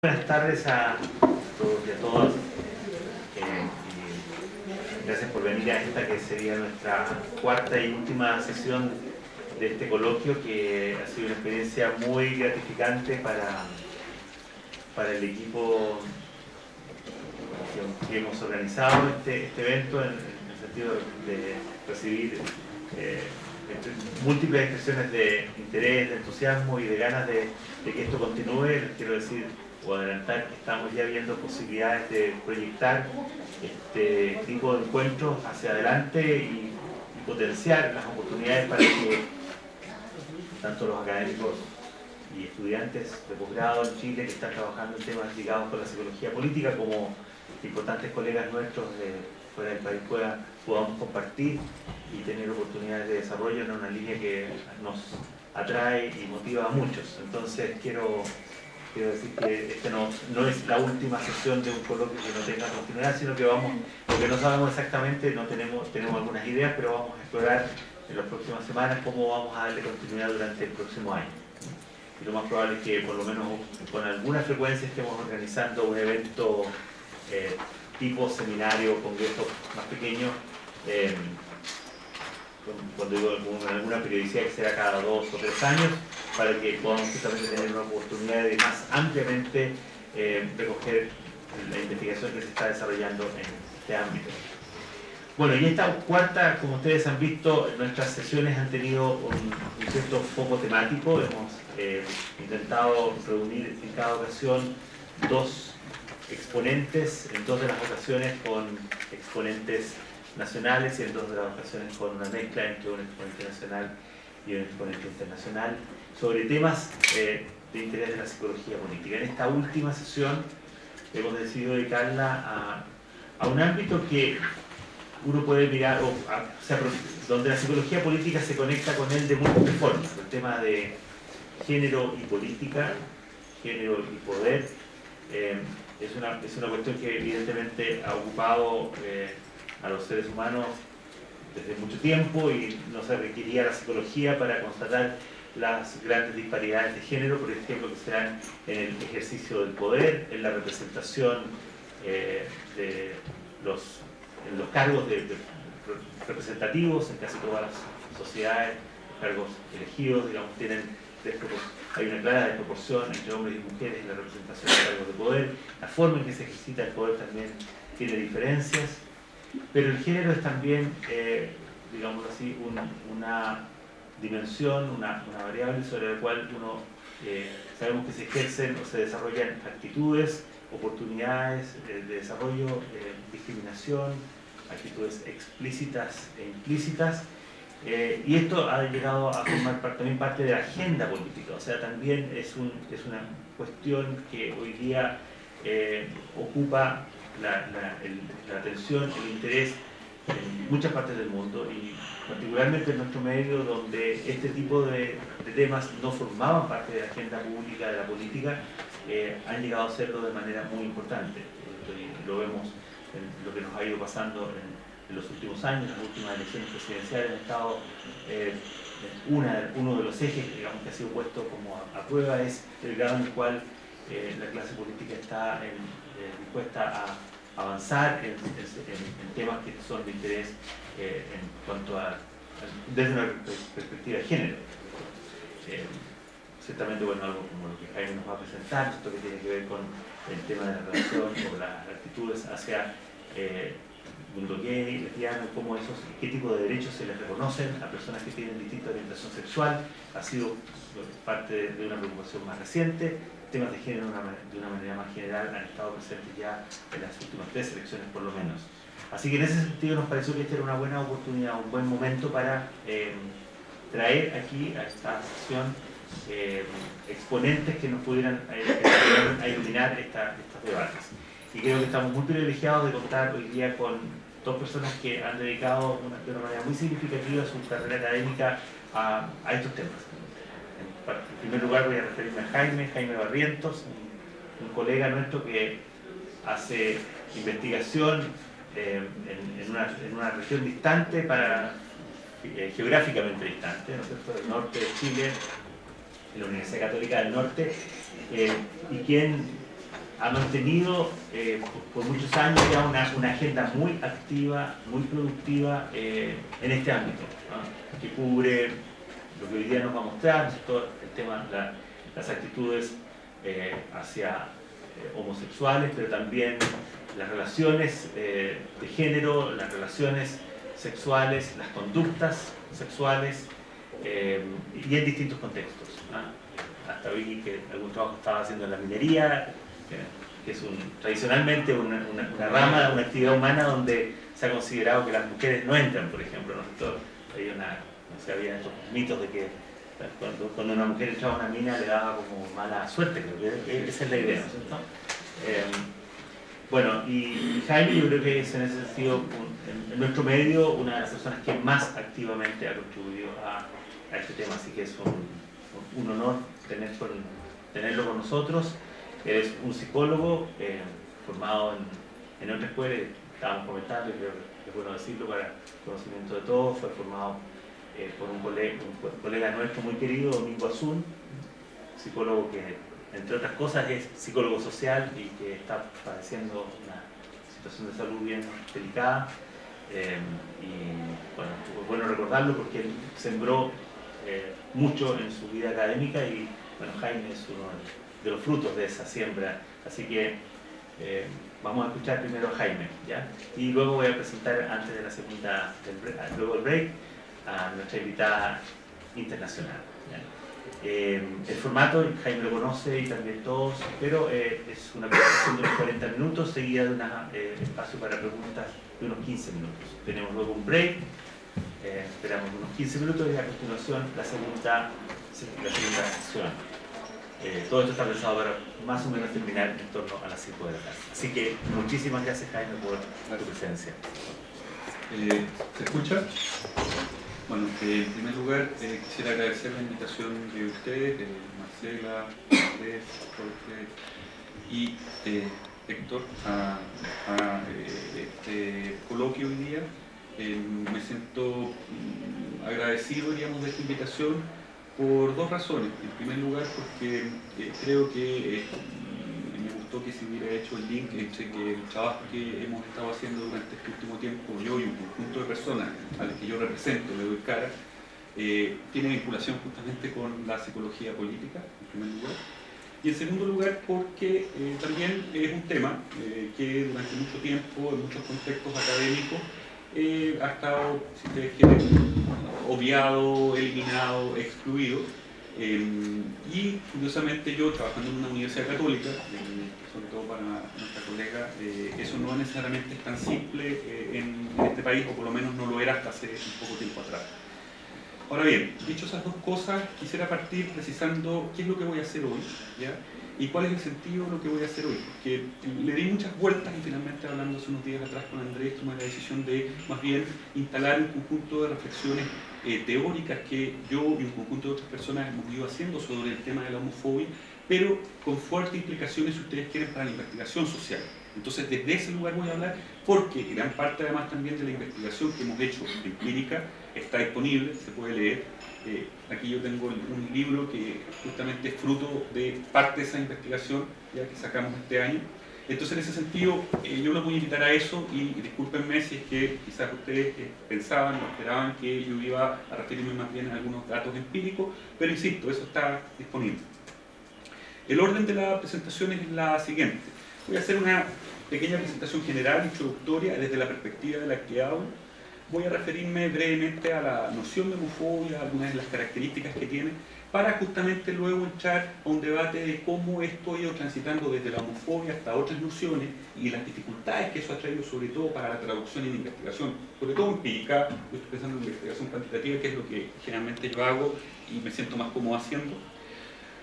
Buenas tardes a todos y a todas. Y gracias por venir a esta que sería nuestra cuarta y última sesión de este coloquio, que ha sido una experiencia muy gratificante para el equipo que hemos organizado este evento, en el sentido de recibir múltiples expresiones de interés, de entusiasmo y de ganas de que esto continúe. Les quiero decir o adelantar que estamos ya viendo posibilidades de proyectar este tipo de encuentros hacia adelante y potenciar las oportunidades para que tanto los académicos y estudiantes de posgrado en Chile que están trabajando en temas ligados con la psicología política, como importantes colegas nuestros de fuera del país, podamos compartir y tener oportunidades de desarrollo en una línea que nos atrae y motiva a muchos. Entonces quiero decir que este no es la última sesión de un coloquio que no tenga continuidad, sino que porque no sabemos exactamente, tenemos algunas ideas, pero vamos a explorar en las próximas semanas cómo vamos a darle continuidad durante el próximo año. Y lo más probable es que por lo menos con alguna frecuencia estemos organizando un evento tipo seminario, congreso más pequeño, cuando digo con alguna periodicidad que será cada 2 o 3 años, para que podamos justamente tener una oportunidad de más ampliamente recoger la investigación que se está desarrollando en este ámbito. Bueno, y esta cuarta, como ustedes han visto, nuestras sesiones han tenido un cierto foco temático. Hemos intentado reunir en cada ocasión dos exponentes, en 2 de las ocasiones con exponentes nacionales y en 2 de las ocasiones con una mezcla entre un exponente nacional y un exponente internacional, sobre temas de interés de la psicología política. En esta última sesión hemos decidido dedicarla a un ámbito que uno puede mirar, donde la psicología política se conecta con él de múltiples formas. El tema de género y política, género y poder, es una cuestión que evidentemente ha ocupado a los seres humanos desde mucho tiempo, y no se requería la psicología para constatar las grandes disparidades de género, por ejemplo, que se dan en el ejercicio del poder, en la representación en los cargos representativos en casi todas las sociedades. Los cargos elegidos, digamos, hay una clara desproporción entre hombres y mujeres en la representación de cargos de poder. La forma en que se ejercita el poder también tiene diferencias, pero el género es también, digamos así, una dimensión, una variable sobre la cual sabemos que se ejercen o se desarrollan actitudes, oportunidades de desarrollo, discriminación, actitudes explícitas e implícitas, y esto ha llegado a formar también parte de la agenda política. O sea, también es una cuestión que hoy día ocupa la atención, el interés en muchas partes del mundo, y particularmente en nuestro medio, donde este tipo de temas no formaban parte de la agenda pública, de la política, han llegado a serlo de manera muy importante. Lo vemos en lo que nos ha ido pasando en los últimos años. Las últimas elecciones presidenciales han estado, uno de los ejes, digamos, que ha sido puesto como a prueba, es el grado en el cual la clase política está dispuesta a avanzar en temas que son de interés en cuanto desde una perspectiva de género. Ciertamente, bueno, algo como lo que Jaime nos va a presentar, esto que tiene que ver con el tema de la relación o las actitudes hacia el mundo gay, lesbiano, qué tipo de derechos se les reconocen a personas que tienen distinta orientación sexual. Ha sido parte de una preocupación más reciente. Temas de género de una manera más general han estado presentes ya en las últimas 3 elecciones por lo menos. Así que en ese sentido nos pareció que esta era una buena oportunidad, un buen momento para traer aquí a esta sesión exponentes que nos pudieran iluminar estos debates. Y creo que estamos muy privilegiados de contar hoy día con 2 personas que han dedicado de una manera muy significativa su carrera académica a estos temas. En primer lugar voy a referirme a Jaime Barrientos, un colega nuestro que hace investigación en una región distante, geográficamente distante, ¿no es cierto?, del norte de Chile, en la Universidad Católica del Norte, y quien ha mantenido por muchos años ya una agenda muy activa, muy productiva en este ámbito, ¿no? Que cubre lo que hoy día nos va a mostrar, todo el tema, las actitudes hacia homosexuales, pero también las relaciones de género, las relaciones sexuales, las conductas sexuales y en distintos contextos, ¿no? Hasta vi que algún trabajo estaba haciendo en la minería, que es tradicionalmente una rama, una actividad humana donde se ha considerado que las mujeres no entran, por ejemplo, ¿no? Había estos mitos de que cuando una mujer entraba a una mina le daba como mala suerte, creo que esa es la idea, ¿no es cierto? Bueno, y Jaime yo creo que es en ese sentido, en nuestro medio, una de las personas que más activamente ha contribuido a este tema, así que es un honor tenerlo con nosotros. Él es un psicólogo formado en otra escuela, estábamos comentando, y creo que es bueno decirlo para conocimiento de todos, fue formado por un colega nuestro muy querido, Domingo Azul, psicólogo que, entre otras cosas, es psicólogo social y que está padeciendo una situación de salud bien delicada. Y bueno, es bueno recordarlo porque él sembró mucho en su vida académica y bueno, Jaime es uno de los frutos de esa siembra. Así que vamos a escuchar primero a Jaime, ¿ya? Y luego voy a presentar, antes de la segunda, luego del break, a nuestra invitada internacional, ¿ya? El formato, Jaime lo conoce y también todos, pero es una presentación de unos 40 minutos seguida de un espacio para preguntas de unos 15 minutos. Tenemos luego un break, esperamos unos 15 minutos y a continuación la segunda sesión. Todo esto está pensado para más o menos terminar en torno a las 5 de la tarde. Así que muchísimas gracias, Jaime, por tu presencia. ¿Se escucha? Bueno, en primer lugar quisiera agradecer la invitación de ustedes, de Marcela, Andrés, Jorge y Héctor a este coloquio hoy día. Me siento agradecido, digamos, de esta invitación por dos razones. En primer lugar, porque creo que me gustó que se hubiera hecho el link entre que el trabajo que hemos estado haciendo durante este último tiempo, yo y un conjunto de personas a las que yo represento, le doy cara, tiene vinculación justamente con la psicología política, en primer lugar. Y en segundo lugar, porque también es un tema que durante mucho tiempo, en muchos contextos académicos, ha estado, si ustedes quieren, obviado, eliminado, excluido. Y curiosamente yo, trabajando en una universidad católica, sobre todo para nuestra colega, eso no necesariamente es tan simple en este país, o por lo menos no lo era hasta hace un poco tiempo atrás. Ahora bien, dicho esas dos cosas, quisiera partir precisando qué es lo que voy a hacer hoy, ¿ya? Y cuál es el sentido de lo que voy a hacer hoy, porque le di muchas vueltas y finalmente, hablando hace unos días atrás con Andrés, tomé la decisión de más bien instalar un conjunto de reflexiones teóricas que yo y un conjunto de otras personas hemos ido haciendo sobre el tema de la homofobia, pero con fuertes implicaciones, si ustedes quieren, para la investigación social. Entonces, desde ese lugar voy a hablar, porque gran parte además también de la investigación que hemos hecho empírica está disponible, se puede leer. Aquí yo tengo un libro que justamente es fruto de parte de esa investigación ya que sacamos este año. Entonces, en ese sentido, yo los voy a invitar a eso y discúlpenme si es que quizás ustedes pensaban o esperaban que yo iba a referirme más bien a algunos datos empíricos, pero insisto, eso está disponible. El orden de la presentación es la siguiente. Voy a hacer una pequeña presentación general, introductoria, desde la perspectiva de la que hablo. Voy a referirme brevemente a la noción de homofobia, algunas de las características que tiene, para justamente luego entrar a un debate de cómo esto ha ido transitando desde la homofobia hasta otras nociones y las dificultades que eso ha traído, sobre todo para la traducción y la investigación, sobre todo empírica. Yo estoy pensando en investigación cuantitativa, que es lo que generalmente yo hago y me siento más cómodo haciendo.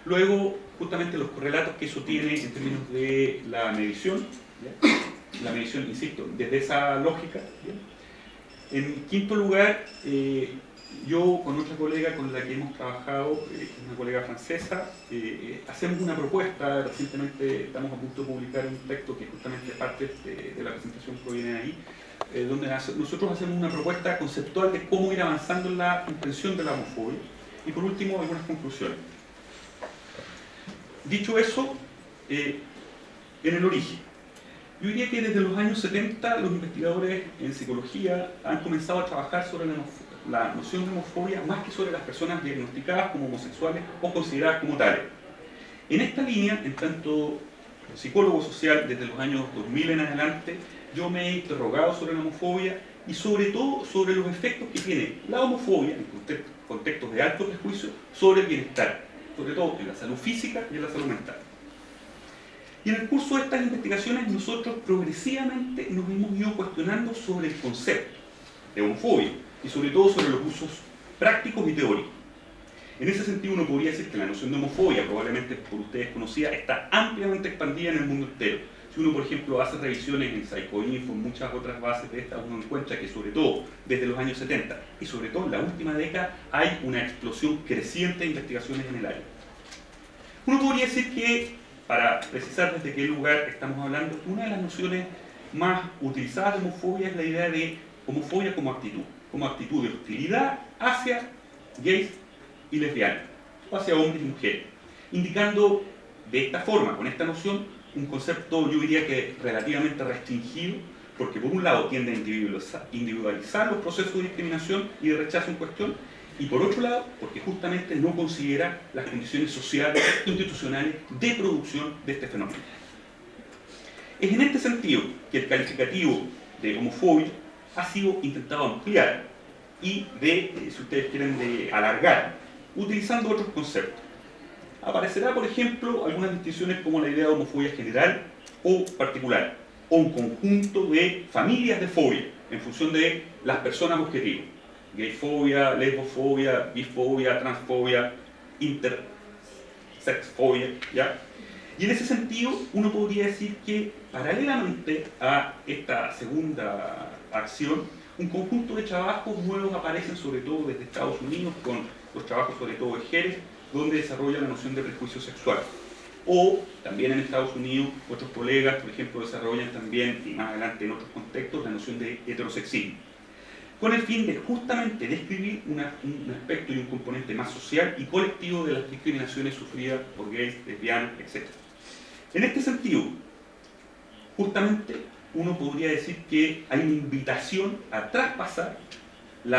Luego, justamente los correlatos que eso tiene en términos de la medición, ¿ya? La medición, insisto, desde esa lógica, ¿ya? En quinto lugar, yo con otra colega con la que hemos trabajado, una colega francesa, hacemos una propuesta. Recientemente estamos a punto de publicar un texto que justamente parte de la presentación que viene ahí, donde nosotros hacemos una propuesta conceptual de cómo ir avanzando en la comprensión de la homofobia. Y por último, algunas conclusiones. Dicho eso, en el origen. Yo diría que desde los años 70 los investigadores en psicología han comenzado a trabajar sobre la noción de homofobia más que sobre las personas diagnosticadas como homosexuales o consideradas como tales. En esta línea, en tanto psicólogo social desde los años 2000 en adelante, yo me he interrogado sobre la homofobia y sobre todo sobre los efectos que tiene la homofobia en contextos de alto prejuicio sobre el bienestar, sobre todo en la salud física y en la salud mental. Y en el curso de estas investigaciones nosotros progresivamente nos hemos ido cuestionando sobre el concepto de homofobia y sobre todo sobre los usos prácticos y teóricos. En ese sentido uno podría decir que la noción de homofobia, probablemente por ustedes conocida, está ampliamente expandida en el mundo entero. Si uno, por ejemplo, hace revisiones en Psychoinfo, en muchas otras bases de estas, uno encuentra que sobre todo desde los años 70 y sobre todo en la última década hay una explosión creciente de investigaciones en el área. Uno podría decir que, para precisar desde qué lugar estamos hablando, una de las nociones más utilizadas de homofobia es la idea de homofobia como actitud de hostilidad hacia gays y lesbianas, o hacia hombres y mujeres, indicando de esta forma, con esta noción, un concepto yo diría que relativamente restringido, porque por un lado tiende a individualizar los procesos de discriminación y de rechazo en cuestión, y por otro lado, porque justamente no considera las condiciones sociales, institucionales de producción de este fenómeno. Es en este sentido que el calificativo de homofobia ha sido intentado ampliar y si ustedes quieren, de alargar, utilizando otros conceptos. Aparecerá, por ejemplo, algunas distinciones como la idea de homofobia general o particular, o un conjunto de familias de fobia en función de las personas objetivas. Gayfobia, lesbofobia, bifobia, transfobia, intersexfobia, ¿ya? Y en ese sentido, uno podría decir que, paralelamente a esta segunda acción, un conjunto de trabajos nuevos aparecen sobre todo desde Estados Unidos, con los trabajos sobre todo de Jerez, donde desarrolla la noción de prejuicio sexual. O también en Estados Unidos, otros colegas, por ejemplo, desarrollan también, y más adelante en otros contextos, la noción de heterosexismo, con el fin de justamente describir un aspecto y un componente más social y colectivo de las discriminaciones sufridas por gays, lesbianas, etc. En este sentido, justamente uno podría decir que hay una invitación a traspasar el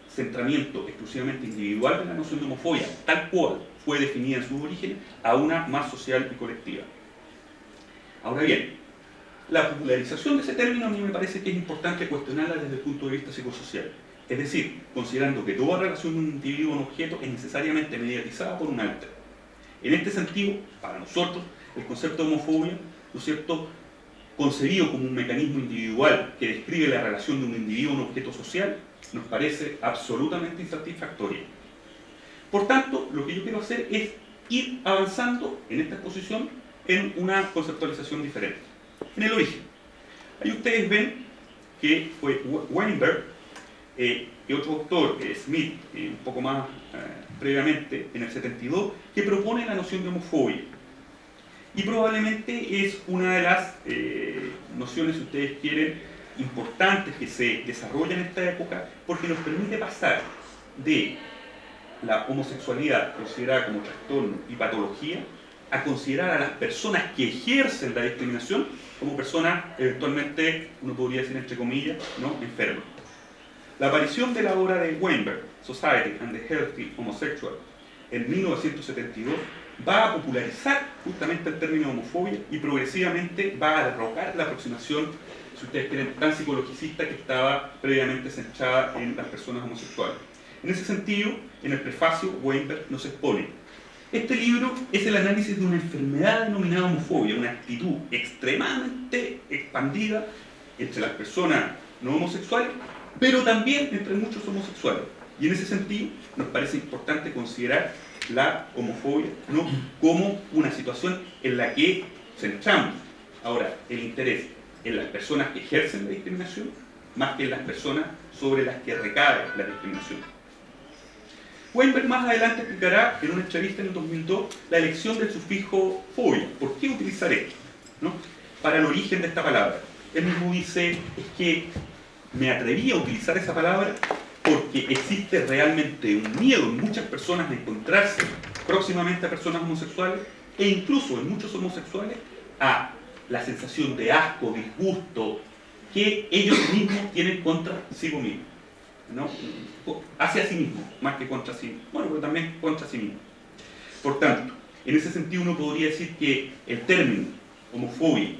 centramiento exclusivamente individual de la noción de homofobia, tal cual fue definida en sus orígenes, a una más social y colectiva. Ahora bien, la popularización de ese término a mí me parece que es importante cuestionarla desde el punto de vista psicosocial. Es decir, considerando que toda relación de un individuo a un objeto es necesariamente mediatizada por un alter. En este sentido, para nosotros, el concepto de homofobia, ¿no es cierto?, concebido como un mecanismo individual que describe la relación de un individuo a un objeto social, nos parece absolutamente insatisfactorio. Por tanto, lo que yo quiero hacer es ir avanzando en esta exposición en una conceptualización diferente. En el origen. Ahí ustedes ven que fue Weinberg y otro autor, Smith, un poco más previamente, en el 72, que propone la noción de homofobia. Y probablemente es una de las nociones, si ustedes quieren, importantes que se desarrollan en esta época, porque nos permite pasar de la homosexualidad considerada como trastorno y patología a considerar a las personas que ejercen la discriminación como personas eventualmente, uno podría decir entre comillas, ¿no?, enfermas. La aparición de la obra de Weinberg, Society and the Healthy Homosexual, en 1972, va a popularizar justamente el término homofobia y progresivamente va a derrocar la aproximación, si ustedes quieren, tan psicologicista que estaba previamente centrada en las personas homosexuales. En ese sentido, en el prefacio, Weinberg nos expone: este libro es el análisis de una enfermedad denominada homofobia, una actitud extremadamente expandida entre las personas no homosexuales, pero también entre muchos homosexuales. Y en ese sentido, nos parece importante considerar la homofobia, ¿no?, como una situación en la que centramos ahora el interés en las personas que ejercen la discriminación más que en las personas sobre las que recae la discriminación. Weinberg más adelante explicará en una entrevista en el 2002 la elección del sufijo fobia. ¿Por qué utilizar esto?, ¿no?, para el origen de esta palabra. Él mismo dice, es que me atreví a utilizar esa palabra porque existe realmente un miedo en muchas personas de encontrarse próximamente a personas homosexuales e incluso en muchos homosexuales a la sensación de asco, disgusto, que ellos mismos tienen contra sí mismos, ¿no? Hacia sí mismos, más que contra sí mismos. Bueno, pero también contra sí mismos. Por tanto, en ese sentido uno podría decir que el término homofobia,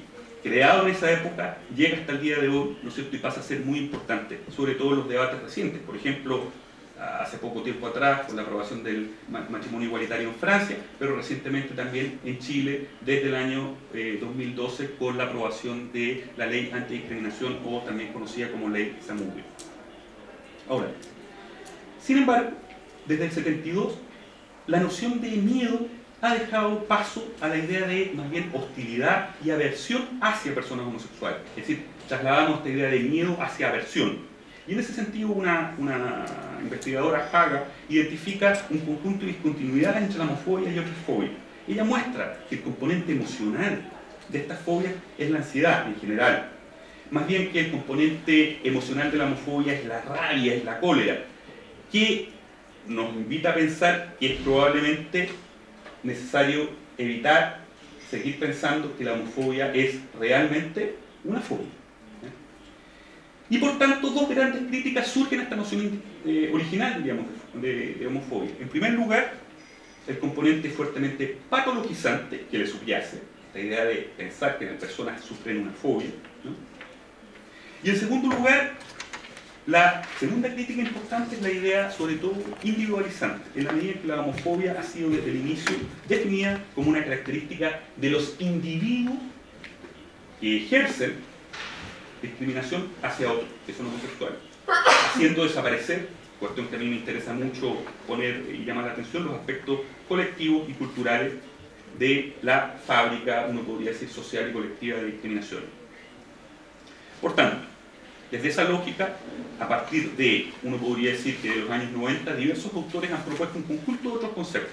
creado en esa época, llega hasta el día de hoy, ¿no es cierto?, y pasa a ser muy importante, sobre todo en los debates recientes. Por ejemplo, hace poco tiempo atrás, con la aprobación del matrimonio igualitario en Francia, pero recientemente también en Chile, desde el año 2012, con la aprobación de la ley antidiscriminación, o también conocida como ley Zamudio. Ahora, sin embargo, desde el 72, la noción de miedo ha dejado paso a la idea de, más bien, hostilidad y aversión hacia personas homosexuales. Es decir, trasladamos esta idea de miedo hacia aversión. Y en ese sentido, una investigadora, Haga, identifica un conjunto de discontinuidades entre la homofobia y otras fobias. Ella muestra que el componente emocional de estas fobias es la ansiedad en general. Más bien que el componente emocional de la homofobia es la rabia, es la cólera, que nos invita a pensar que es probablemente necesario evitar seguir pensando que la homofobia es realmente una fobia. Y por tanto, dos grandes críticas surgen a esta noción original, digamos, de homofobia. En primer lugar, el componente fuertemente patologizante que le subyace, la idea de pensar que las personas sufren una fobia, ¿no? Y en segundo lugar, la segunda crítica importante es la idea, sobre todo, individualizante, en la medida en que la homofobia ha sido desde el inicio definida como una característica de los individuos que ejercen discriminación hacia otros, que son homosexuales, haciendo desaparecer, cuestión que a mí me interesa mucho poner y llamar la atención, los aspectos colectivos y culturales de la fábrica, uno podría decir, social y colectiva de discriminación. Por tanto, desde esa lógica, a partir de, uno podría decir que de los años 90, diversos autores han propuesto un conjunto de otros conceptos.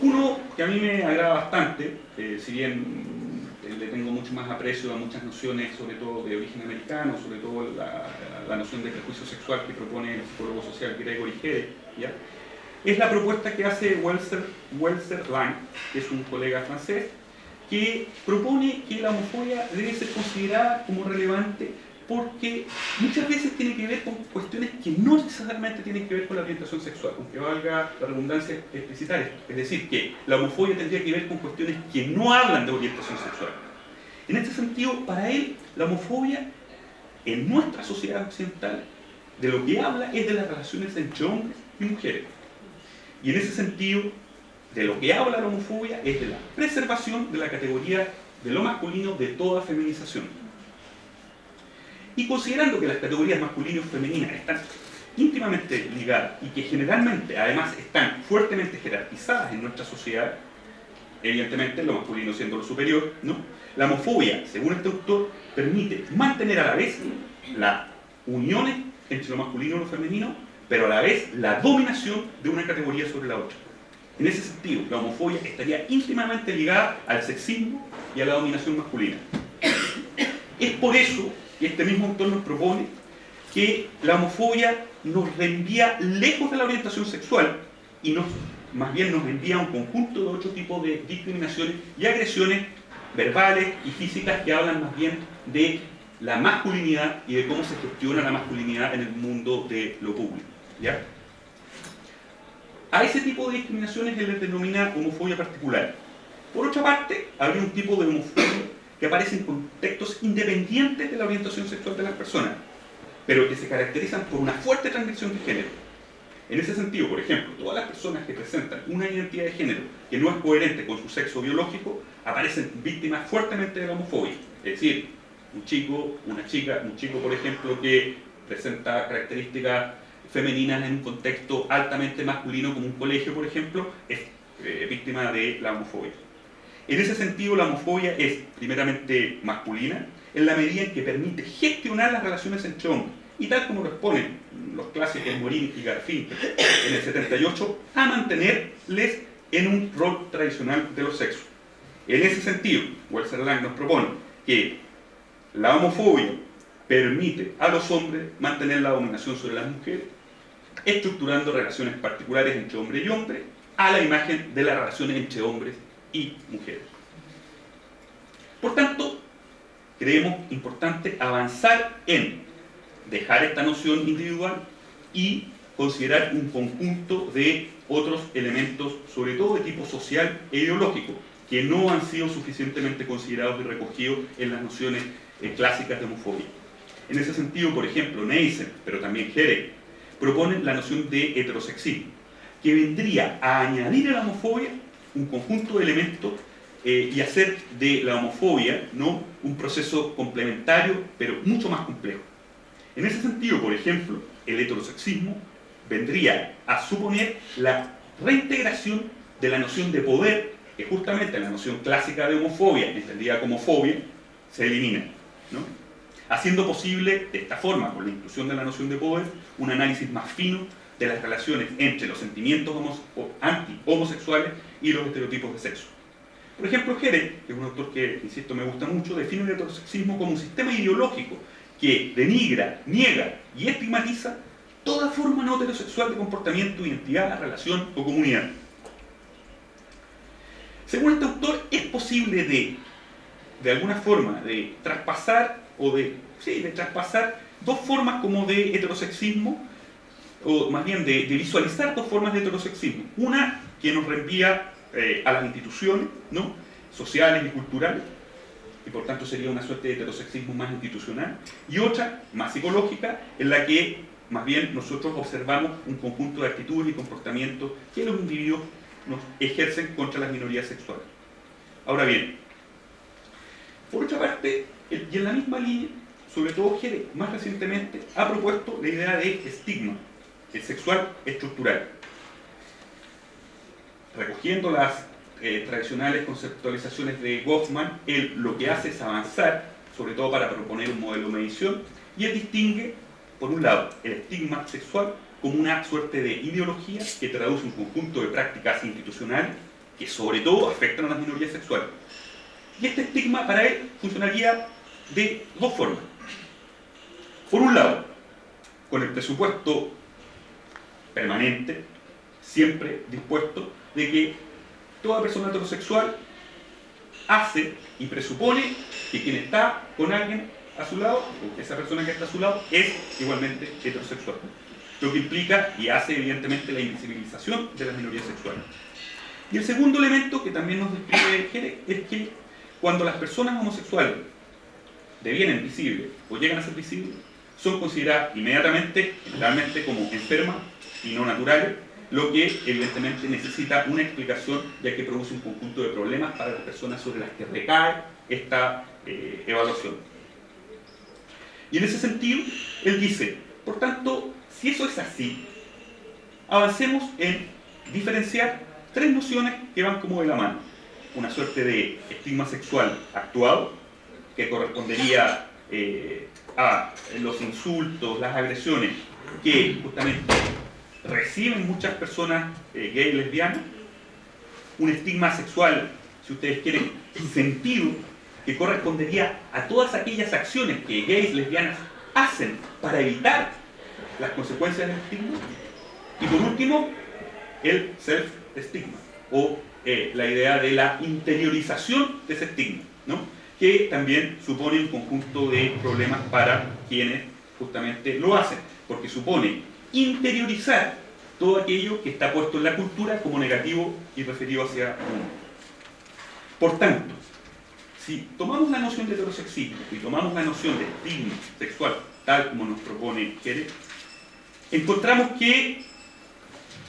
Uno que a mí me agrada bastante, si bien le tengo mucho más aprecio a muchas nociones, sobre todo de origen americano, sobre todo la noción de prejuicio sexual que propone el psicólogo social Gregory Hede, ¿ya?, es la propuesta que hace Welser Lang, que es un colega francés, que propone que la homofobia debe ser considerada como relevante porque muchas veces tiene que ver con cuestiones que no necesariamente tienen que ver con la orientación sexual, aunque valga la redundancia explicitar esto. Es decir, que la homofobia tendría que ver con cuestiones que no hablan de orientación sexual. En este sentido, para él, la homofobia en nuestra sociedad occidental de lo que habla es de las relaciones entre hombres y mujeres. Y en ese sentido, de lo que habla la homofobia es de la preservación de la categoría de lo masculino de toda feminización. Y considerando que las categorías masculino y femeninas están íntimamente ligadas y que generalmente además están fuertemente jerarquizadas en nuestra sociedad, evidentemente lo masculino siendo lo superior, ¿no?, la homofobia, según este autor, permite mantener a la vez las uniones entre lo masculino y lo femenino, pero a la vez la dominación de una categoría sobre la otra. En ese sentido, la homofobia estaría íntimamente ligada al sexismo y a la dominación masculina. Es por eso que este mismo autor nos propone que la homofobia nos reenvía lejos de la orientación sexual y más bien nos envía a un conjunto de otro tipo de discriminaciones y agresiones verbales y físicas que hablan más bien de la masculinidad y de cómo se gestiona la masculinidad en el mundo de lo público, ¿ya? A ese tipo de discriminaciones se les denomina homofobia particular. Por otra parte, habría un tipo de homofobia que aparece en contextos independientes de la orientación sexual de las personas, pero que se caracterizan por una fuerte transgresión de género. En ese sentido, por ejemplo, todas las personas que presentan una identidad de género que no es coherente con su sexo biológico aparecen víctimas fuertemente de la homofobia. Es decir, un chico, una chica, un chico, por ejemplo, que presenta características femeninas en un contexto altamente masculino como un colegio, por ejemplo, es víctima de la homofobia. En ese sentido, la homofobia es primeramente masculina en la medida en que permite gestionar las relaciones entre hombres y tal como lo exponen los clásicos Morín y Garfin en el 78, a mantenerles en un rol tradicional de los sexos. En ese sentido, Welser Lang nos propone que la homofobia permite a los hombres mantener la dominación sobre las mujeres, estructurando relaciones particulares entre hombre y hombre a la imagen de las relaciones entre hombres y mujeres. Por tanto, creemos importante avanzar en dejar esta noción individual y considerar un conjunto de otros elementos, sobre todo de tipo social e ideológico, que no han sido suficientemente considerados y recogidos en las nociones clásicas de homofobia. En ese sentido, por ejemplo, Neisen, pero también Herek, proponen la noción de heterosexismo, que vendría a añadir a la homofobia un conjunto de elementos y hacer de la homofobia, ¿no?, un proceso complementario, pero mucho más complejo. En ese sentido, por ejemplo, el heterosexismo vendría a suponer la reintegración de la noción de poder, que justamente la noción clásica de homofobia, entendida como fobia, se elimina, ¿no?, haciendo posible, de esta forma, con la inclusión de la noción de poder, un análisis más fino de las relaciones entre los sentimientos anti-homosexuales y los estereotipos de sexo. Por ejemplo, Herek, que es un autor que, insisto, me gusta mucho, define el heterosexismo como un sistema ideológico que denigra, niega y estigmatiza toda forma no heterosexual de comportamiento, identidad, relación o comunidad. Según este autor, es posible de alguna forma, de traspasar traspasar dos formas como de heterosexismo, o más bien de visualizar dos formas de heterosexismo. Una que nos reenvía a las instituciones, ¿no?, sociales y culturales, y por tanto sería una suerte de heterosexismo más institucional, y otra, más psicológica, en la que más bien nosotros observamos un conjunto de actitudes y comportamientos que los individuos nos ejercen contra las minorías sexuales. Ahora bien, por otra parte, y en la misma línea, sobre todo Herek, más recientemente, ha propuesto la idea de estigma, el sexual estructural. Recogiendo las tradicionales conceptualizaciones de Goffman, él lo que hace es avanzar, sobre todo para proponer un modelo de medición, y él distingue, por un lado, el estigma sexual como una suerte de ideología que traduce un conjunto de prácticas institucionales que sobre todo afectan a las minorías sexuales. Y este estigma para él funcionaría de dos formas. Por un lado, con el presupuesto permanente, siempre dispuesto, de que toda persona heterosexual hace y presupone que quien está con alguien a su lado, o que esa persona que está a su lado, es igualmente heterosexual. Lo que implica y hace evidentemente la invisibilización de las minorías sexuales. Y el segundo elemento que también nos describe Herek es que cuando las personas homosexuales devienen visibles o llegan a ser visibles, son consideradas inmediatamente, generalmente, como enfermas y no naturales, lo que evidentemente necesita una explicación, ya que produce un conjunto de problemas para las personas sobre las que recae esta evaluación. Y en ese sentido, él dice, por tanto, si eso es así, avancemos en diferenciar tres nociones que van como de la mano. Una suerte de estigma sexual actuado, que correspondería a los insultos, las agresiones que justamente reciben muchas personas gay y lesbianas. Un estigma sexual, si ustedes quieren, sentido, que correspondería a todas aquellas acciones que gays y lesbianas hacen para evitar las consecuencias del estigma. Y por último, el self-estigma, o la idea de la interiorización de ese estigma, ¿no?, que también supone un conjunto de problemas para quienes justamente lo hacen, porque supone interiorizar todo aquello que está puesto en la cultura como negativo y referido hacia uno. Por tanto, si tomamos la noción de heterosexismo y tomamos la noción de estigma sexual, tal como nos propone Herek, encontramos que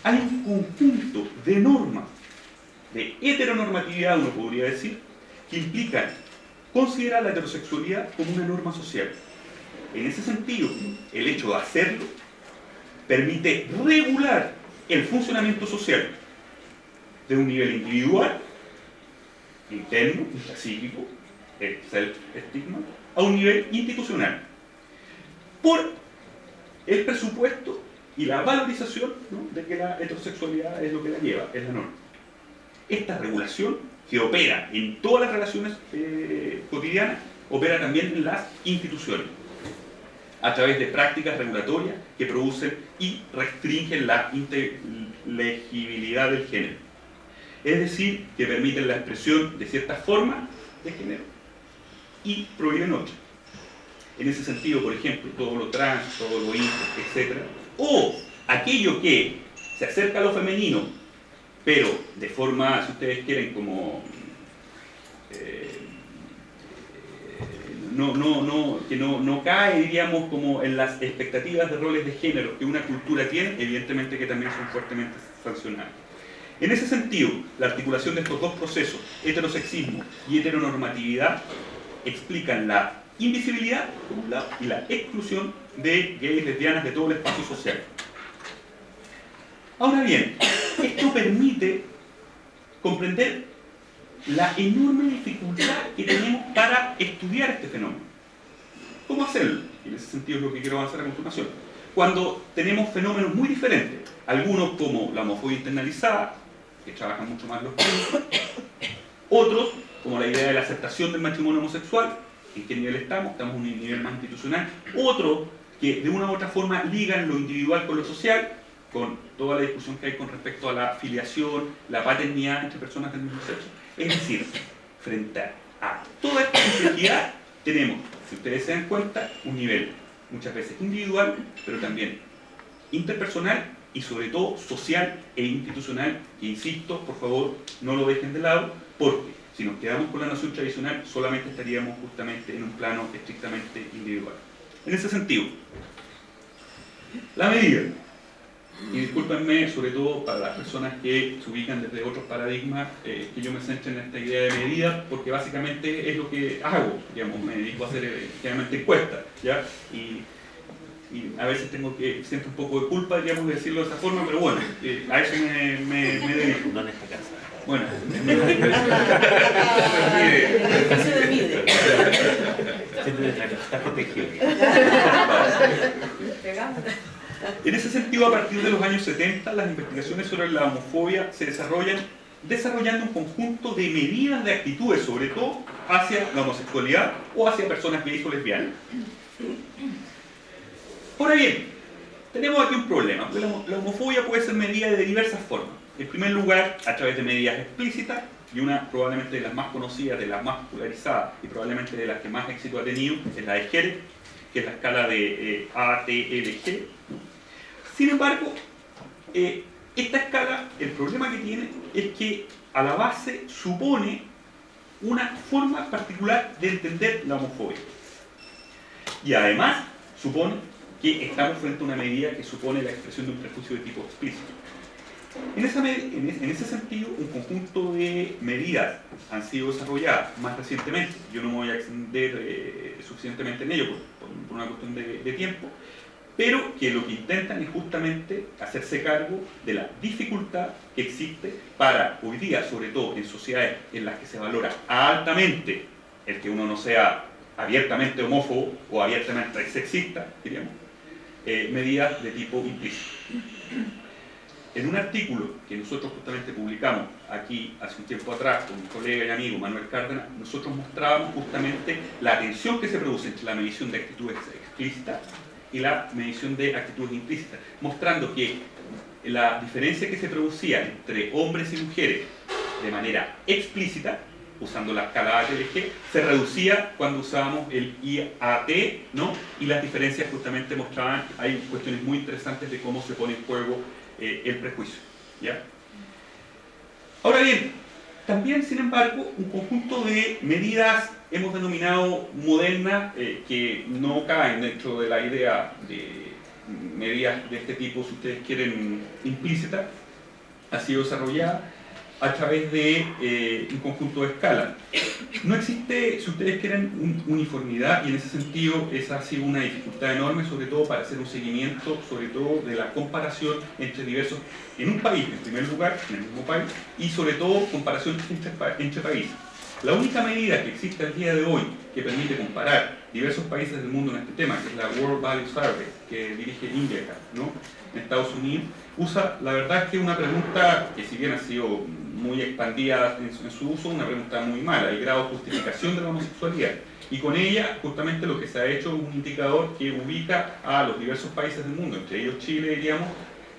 hay un conjunto de normas, de heteronormatividad, uno podría decir, que implican considerar la heterosexualidad como una norma social. En ese sentido, el hecho de hacerlo permite regular el funcionamiento social de un nivel individual, interno, intrapsíquico, el self-estigma, a un nivel institucional, por el presupuesto y la valorización, ¿no?, de que la heterosexualidad es lo que la lleva, es la norma. Esta regulación, que opera en todas las relaciones cotidianas, opera también en las instituciones, a través de prácticas regulatorias que producen y restringen la inteligibilidad del género. Es decir, que permiten la expresión de ciertas formas de género y prohíben otras. En ese sentido, por ejemplo, todo lo trans, todo lo inter, etc. O aquello que se acerca a lo femenino, pero de forma, si ustedes quieren, como que no cae, diríamos, como en las expectativas de roles de género que una cultura tiene, evidentemente que también son fuertemente sancionables. En ese sentido, la articulación de estos dos procesos, heterosexismo y heteronormatividad, explican la invisibilidad, por un lado, y la exclusión de gays, lesbianas, de todo el espacio social. Ahora bien, esto permite comprender la enorme dificultad que tenemos para estudiar este fenómeno. ¿Cómo hacerlo? Y en ese sentido es lo que quiero avanzar a continuación. Cuando tenemos fenómenos muy diferentes, algunos como la homofobia internalizada, que trabajan mucho más los puntos, otros como la idea de la aceptación del matrimonio homosexual, en qué nivel estamos en un nivel más institucional, otros que de una u otra forma ligan lo individual con lo social, con toda la discusión que hay con respecto a la filiación, la paternidad entre personas del mismo sexo. Es decir, frente a toda esta complejidad tenemos, si ustedes se dan cuenta, un nivel muchas veces individual, pero también interpersonal y sobre todo social e institucional, que insisto, por favor, no lo dejen de lado, porque si nos quedamos con la noción tradicional, solamente estaríamos justamente en un plano estrictamente individual. En ese sentido, la medida, y discúlpenme sobre todo para las personas que se ubican desde otros paradigmas, que yo me centre en esta idea de medida, porque básicamente es lo que hago, digamos, me dedico a hacer generalmente encuestas, ¿ya? Y a veces siento un poco de culpa, digamos, de decirlo de esa forma, pero bueno, a eso me dedico. No en esta casa. Bueno, está protegido. En ese sentido, a partir de los años 70, las investigaciones sobre la homofobia se desarrollan desarrollando un conjunto de medidas de actitudes, sobre todo hacia la homosexualidad o hacia personas gays o lesbianas. Ahora bien, tenemos aquí un problema, porque la homofobia puede ser medida de diversas formas. En primer lugar, a través de medidas explícitas, y una probablemente de las más conocidas, de las más popularizadas y probablemente de las que más éxito ha tenido, es la de Gere, que es la escala de ATLG. Sin embargo, esta escala, el problema que tiene es que a la base supone una forma particular de entender la homofobia. Y además supone que estamos frente a una medida que supone la expresión de un prejuicio de tipo explícito. En ese sentido, un conjunto de medidas han sido desarrolladas más recientemente. Yo no me voy a extender suficientemente en ello por una cuestión de tiempo, pero que lo que intentan es justamente hacerse cargo de la dificultad que existe para hoy día, sobre todo en sociedades en las que se valora altamente el que uno no sea abiertamente homófobo o abiertamente sexista, diríamos, medidas de tipo implícito. En un artículo que nosotros justamente publicamos aquí hace un tiempo atrás con mi colega y amigo Manuel Cárdenas, nosotros mostrábamos justamente la tensión que se produce entre la medición de actitudes explícitas y la medición de actitudes implícitas, mostrando que la diferencia que se producía entre hombres y mujeres de manera explícita, usando la escala ATLG, se reducía cuando usábamos el IAT, ¿no? Y las diferencias justamente mostraban, hay cuestiones muy interesantes de cómo se pone en juego el prejuicio, ¿ya? Ahora bien, también, sin embargo, un conjunto de medidas hemos denominado modernas que no caen dentro de la idea de medidas de este tipo, si ustedes quieren, implícitas, ha sido desarrollada a través de un conjunto de escalas. No existe, si ustedes quieren, uniformidad, y en ese sentido esa ha sido una dificultad enorme, sobre todo para hacer un seguimiento, sobre todo de la comparación entre diversos, en un país, en primer lugar, en el mismo país, y sobre todo comparación entre países. La única medida que existe al día de hoy que permite comparar diversos países del mundo en este tema, que es la World Value Survey, que dirige INGECA, ¿no?, en Estados Unidos, usa, la verdad es que una pregunta que, si bien ha sido muy expandida en su uso, una pregunta muy mala, el grado de justificación de la homosexualidad. Y con ella, justamente lo que se ha hecho es un indicador que ubica a los diversos países del mundo, entre ellos Chile, diríamos,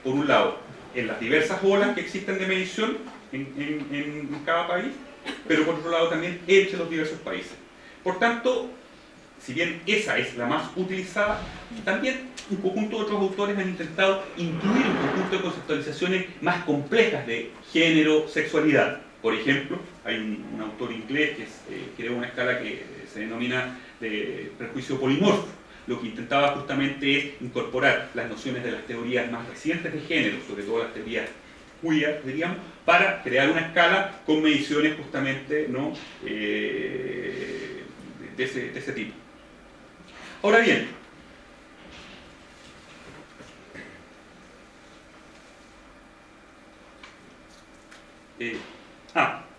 por un lado, en las diversas olas que existen de medición en cada país, pero por otro lado también entre los diversos países. Por tanto, si bien esa es la más utilizada, también un conjunto de otros autores han intentado incluir un conjunto de conceptualizaciones más complejas de género, sexualidad. Por ejemplo, hay un autor inglés que creó una escala que se denomina de prejuicio polimorfo. Lo que intentaba justamente es incorporar las nociones de las teorías más recientes de género, sobre todo las teorías queer, diríamos, para crear una escala con mediciones justamente, ¿no? de ese tipo. Ahora bien,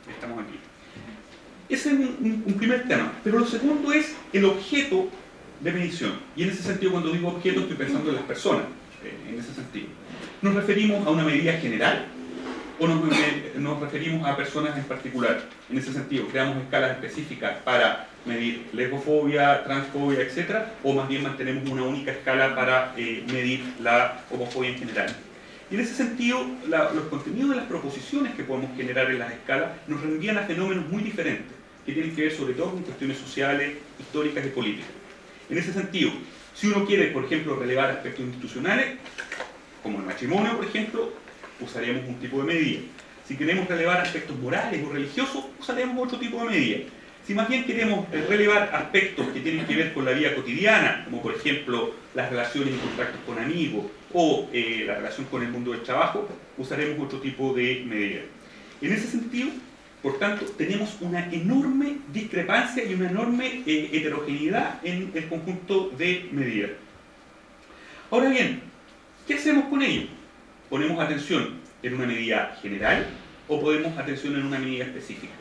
estamos aquí. Ese es un primer tema, pero lo segundo es el objeto de medición. Y en ese sentido, cuando digo objeto, estoy pensando en las personas, en ese sentido. ¿Nos referimos a una medida general o nos referimos a personas en particular? En ese sentido, ¿creamos escalas específicas para medir lesbofobia, transfobia, etcétera? ¿O más bien mantenemos una única escala para medir la homofobia en general? Y en ese sentido, los contenidos de las proposiciones que podemos generar en las escalas nos reenvían a fenómenos muy diferentes, que tienen que ver sobre todo con cuestiones sociales, históricas y políticas. En ese sentido, si uno quiere, por ejemplo, relevar aspectos institucionales, como el matrimonio, por ejemplo, usaremos un tipo de medida. Si queremos relevar aspectos morales o religiosos, usaremos otro tipo de medida. Si más bien queremos relevar aspectos que tienen que ver con la vida cotidiana, como por ejemplo las relaciones y contactos con amigos o la relación con el mundo del trabajo, usaremos otro tipo de medida. En ese sentido, por tanto, tenemos una enorme discrepancia y una enorme heterogeneidad en el conjunto de medidas. Ahora bien, ¿qué hacemos con ello? ¿Ponemos atención en una medida general o ponemos atención en una medida específica?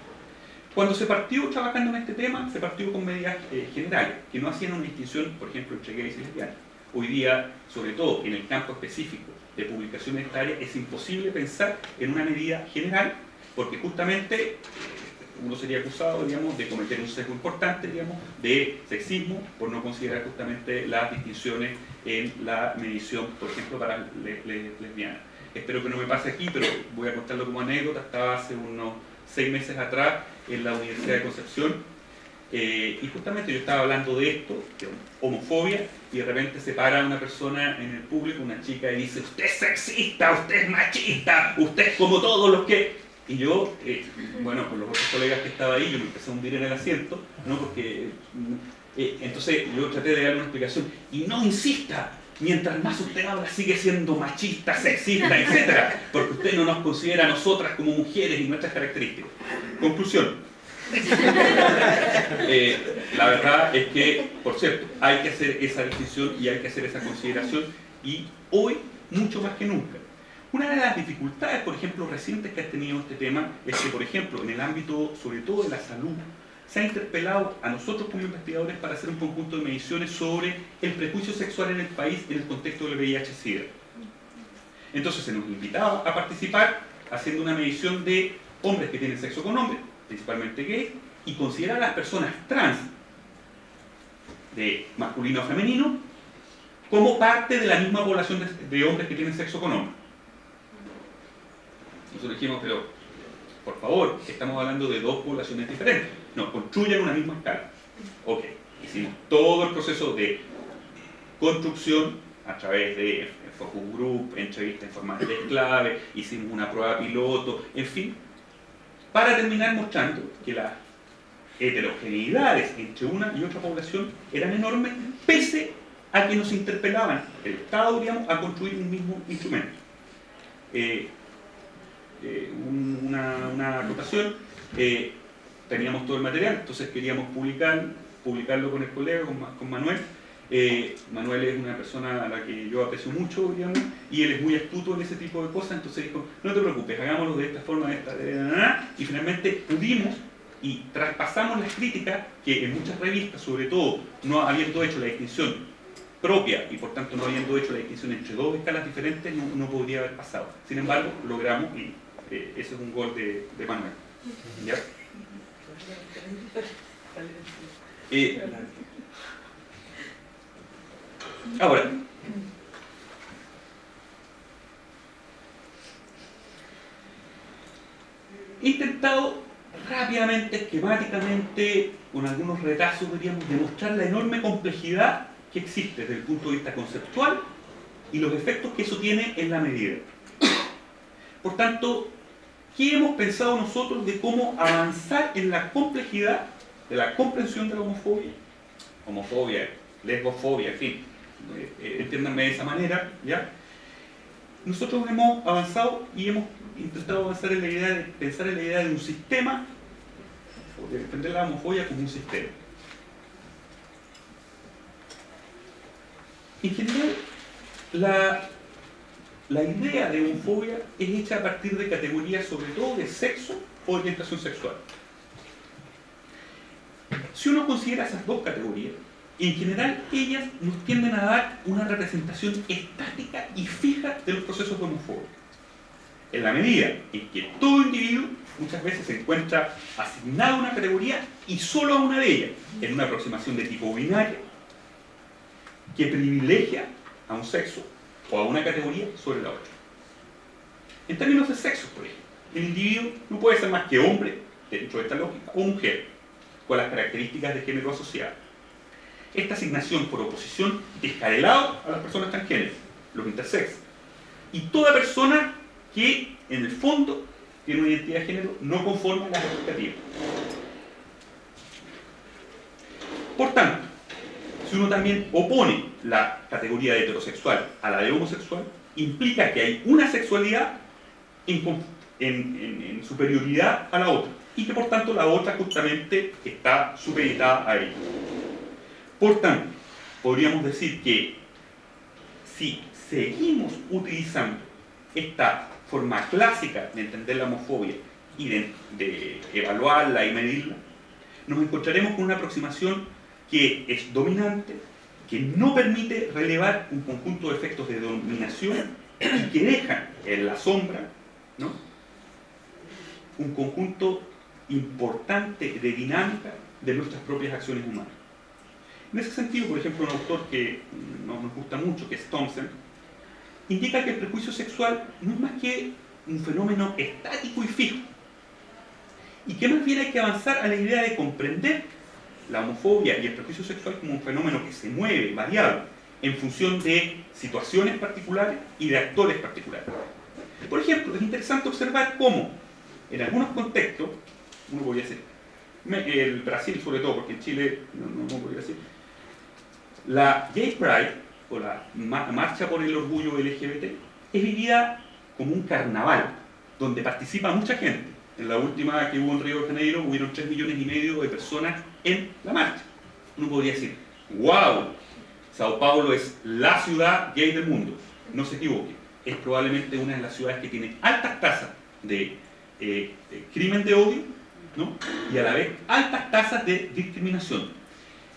Cuando se partió trabajando en este tema, se partió con medidas generales, que no hacían una distinción, por ejemplo, entre gays y lesbianas. Hoy día, sobre todo en el campo específico de publicaciones de esta área, es imposible pensar en una medida general, porque justamente uno sería acusado, digamos, de cometer un sesgo importante, digamos, de sexismo, por no considerar justamente las distinciones en la medición, por ejemplo, para lesbianas. Espero que no me pase aquí, pero voy a contarlo como anécdota. Estaba hace unos 6 meses atrás en la Universidad de Concepción y justamente yo estaba hablando de esto, de homofobia, y de repente se para una persona en el público, una chica, y dice: usted es sexista, usted es machista, usted es como todos los que... Y yo, bueno, con los otros colegas que estaba ahí, yo me empecé a hundir en el asiento, ¿no? Porque entonces yo traté de darle una explicación, y no insista, mientras más usted habla sigue siendo machista, sexista, etc. Porque usted no nos considera a nosotras como mujeres y nuestras características. Conclusión. La verdad es que, por cierto, hay que hacer esa distinción y hay que hacer esa consideración, y hoy mucho más que nunca. Una de las dificultades, por ejemplo, recientes que ha tenido este tema es que, por ejemplo, en el ámbito, sobre todo de la salud, se ha interpelado a nosotros como investigadores para hacer un conjunto de mediciones sobre el prejuicio sexual en el país en el contexto del VIH-Sida. Entonces se nos invitaba a participar haciendo una medición de hombres que tienen sexo con hombres, principalmente gays, y considerar a las personas trans, de masculino a femenino, como parte de la misma población de hombres que tienen sexo con hombres. Nosotros dijimos, pero por favor, estamos hablando de dos poblaciones diferentes. No, construyan una misma escala. Ok, hicimos todo el proceso de construcción a través de focus group, entrevistas informales clave, hicimos una prueba piloto, en fin, para terminar mostrando que las heterogeneidades entre una y otra población eran enormes, pese a que nos interpelaban el Estado, digamos, a construir un mismo instrumento. Una rotación, teníamos todo el material, entonces queríamos publicarlo con el colega, con Manuel. Manuel es una persona a la que yo aprecio mucho, digamos, y él es muy astuto en ese tipo de cosas, entonces dijo: no te preocupes, hagámoslo de esta forma, y finalmente pudimos y traspasamos las críticas que en muchas revistas, sobre todo no habiendo hecho la distinción propia y por tanto no habiendo hecho la distinción entre dos escalas diferentes, no podría haber pasado. Sin embargo, logramos, y ese es un gol de Manuel. ¿Ya? Ahora, he intentado rápidamente, esquemáticamente, con algunos retazos, deberíamos demostrar la enorme complejidad que existe desde el punto de vista conceptual y los efectos que eso tiene en la medida. Por tanto, ¿qué hemos pensado nosotros de cómo avanzar en la complejidad de la comprensión de la homofobia? Homofobia, lesbofobia, en fin, entiéndanme de esa manera, ¿ya? Nosotros hemos avanzado y hemos intentado avanzar en la idea de pensar en la idea de un sistema, o de entender la homofobia como un sistema. En general, la idea de homofobia es hecha a partir de categorías sobre todo de sexo o orientación sexual. Si uno considera esas dos categorías, en general ellas nos tienden a dar una representación estática y fija de los procesos de homofobia. En la medida en que todo individuo muchas veces se encuentra asignado a una categoría y solo a una de ellas, en una aproximación de tipo binario, que privilegia a un sexo o a una categoría sobre la otra. En términos de sexo, por ejemplo, el individuo no puede ser más que hombre, dentro de esta lógica, o mujer, con las características de género asociadas. Esta asignación por oposición deja de lado a las personas transgénero, los intersex, y toda persona que en el fondo tiene una identidad de género no conforme a las expectativas. Por tanto, si uno también opone la categoría de heterosexual a la de homosexual, implica que hay una sexualidad en superioridad a la otra, y que por tanto la otra justamente está supeditada a ella. Por tanto, podríamos decir que si seguimos utilizando esta forma clásica de entender la homofobia y de evaluarla y medirla, nos encontraremos con una aproximación que es dominante, que no permite relevar un conjunto de efectos de dominación y que dejan en la sombra, ¿no?, un conjunto importante de dinámica de nuestras propias acciones humanas. En ese sentido, por ejemplo, un autor que nos gusta mucho, que es Thompson, indica que el prejuicio sexual no es más que un fenómeno estático y fijo, y que más bien hay que avanzar a la idea de comprender la homofobia y el prejuicio sexual como un fenómeno que se mueve, variable, en función de situaciones particulares y de actores particulares. Por ejemplo, es interesante observar cómo, en algunos contextos, uno podría decir, el Brasil sobre todo, porque en Chile no podría decir, la Gay Pride, o la marcha por el orgullo LGBT, es vivida como un carnaval, donde participa mucha gente. En la última que hubo en Río de Janeiro, hubieron 3,5 millones de personas en la marcha. Uno podría decir, wow, Sao Paulo es la ciudad gay del mundo. No se equivoque, es probablemente una de las ciudades que tiene altas tasas de crimen de odio, ¿no?, y a la vez altas tasas de discriminación.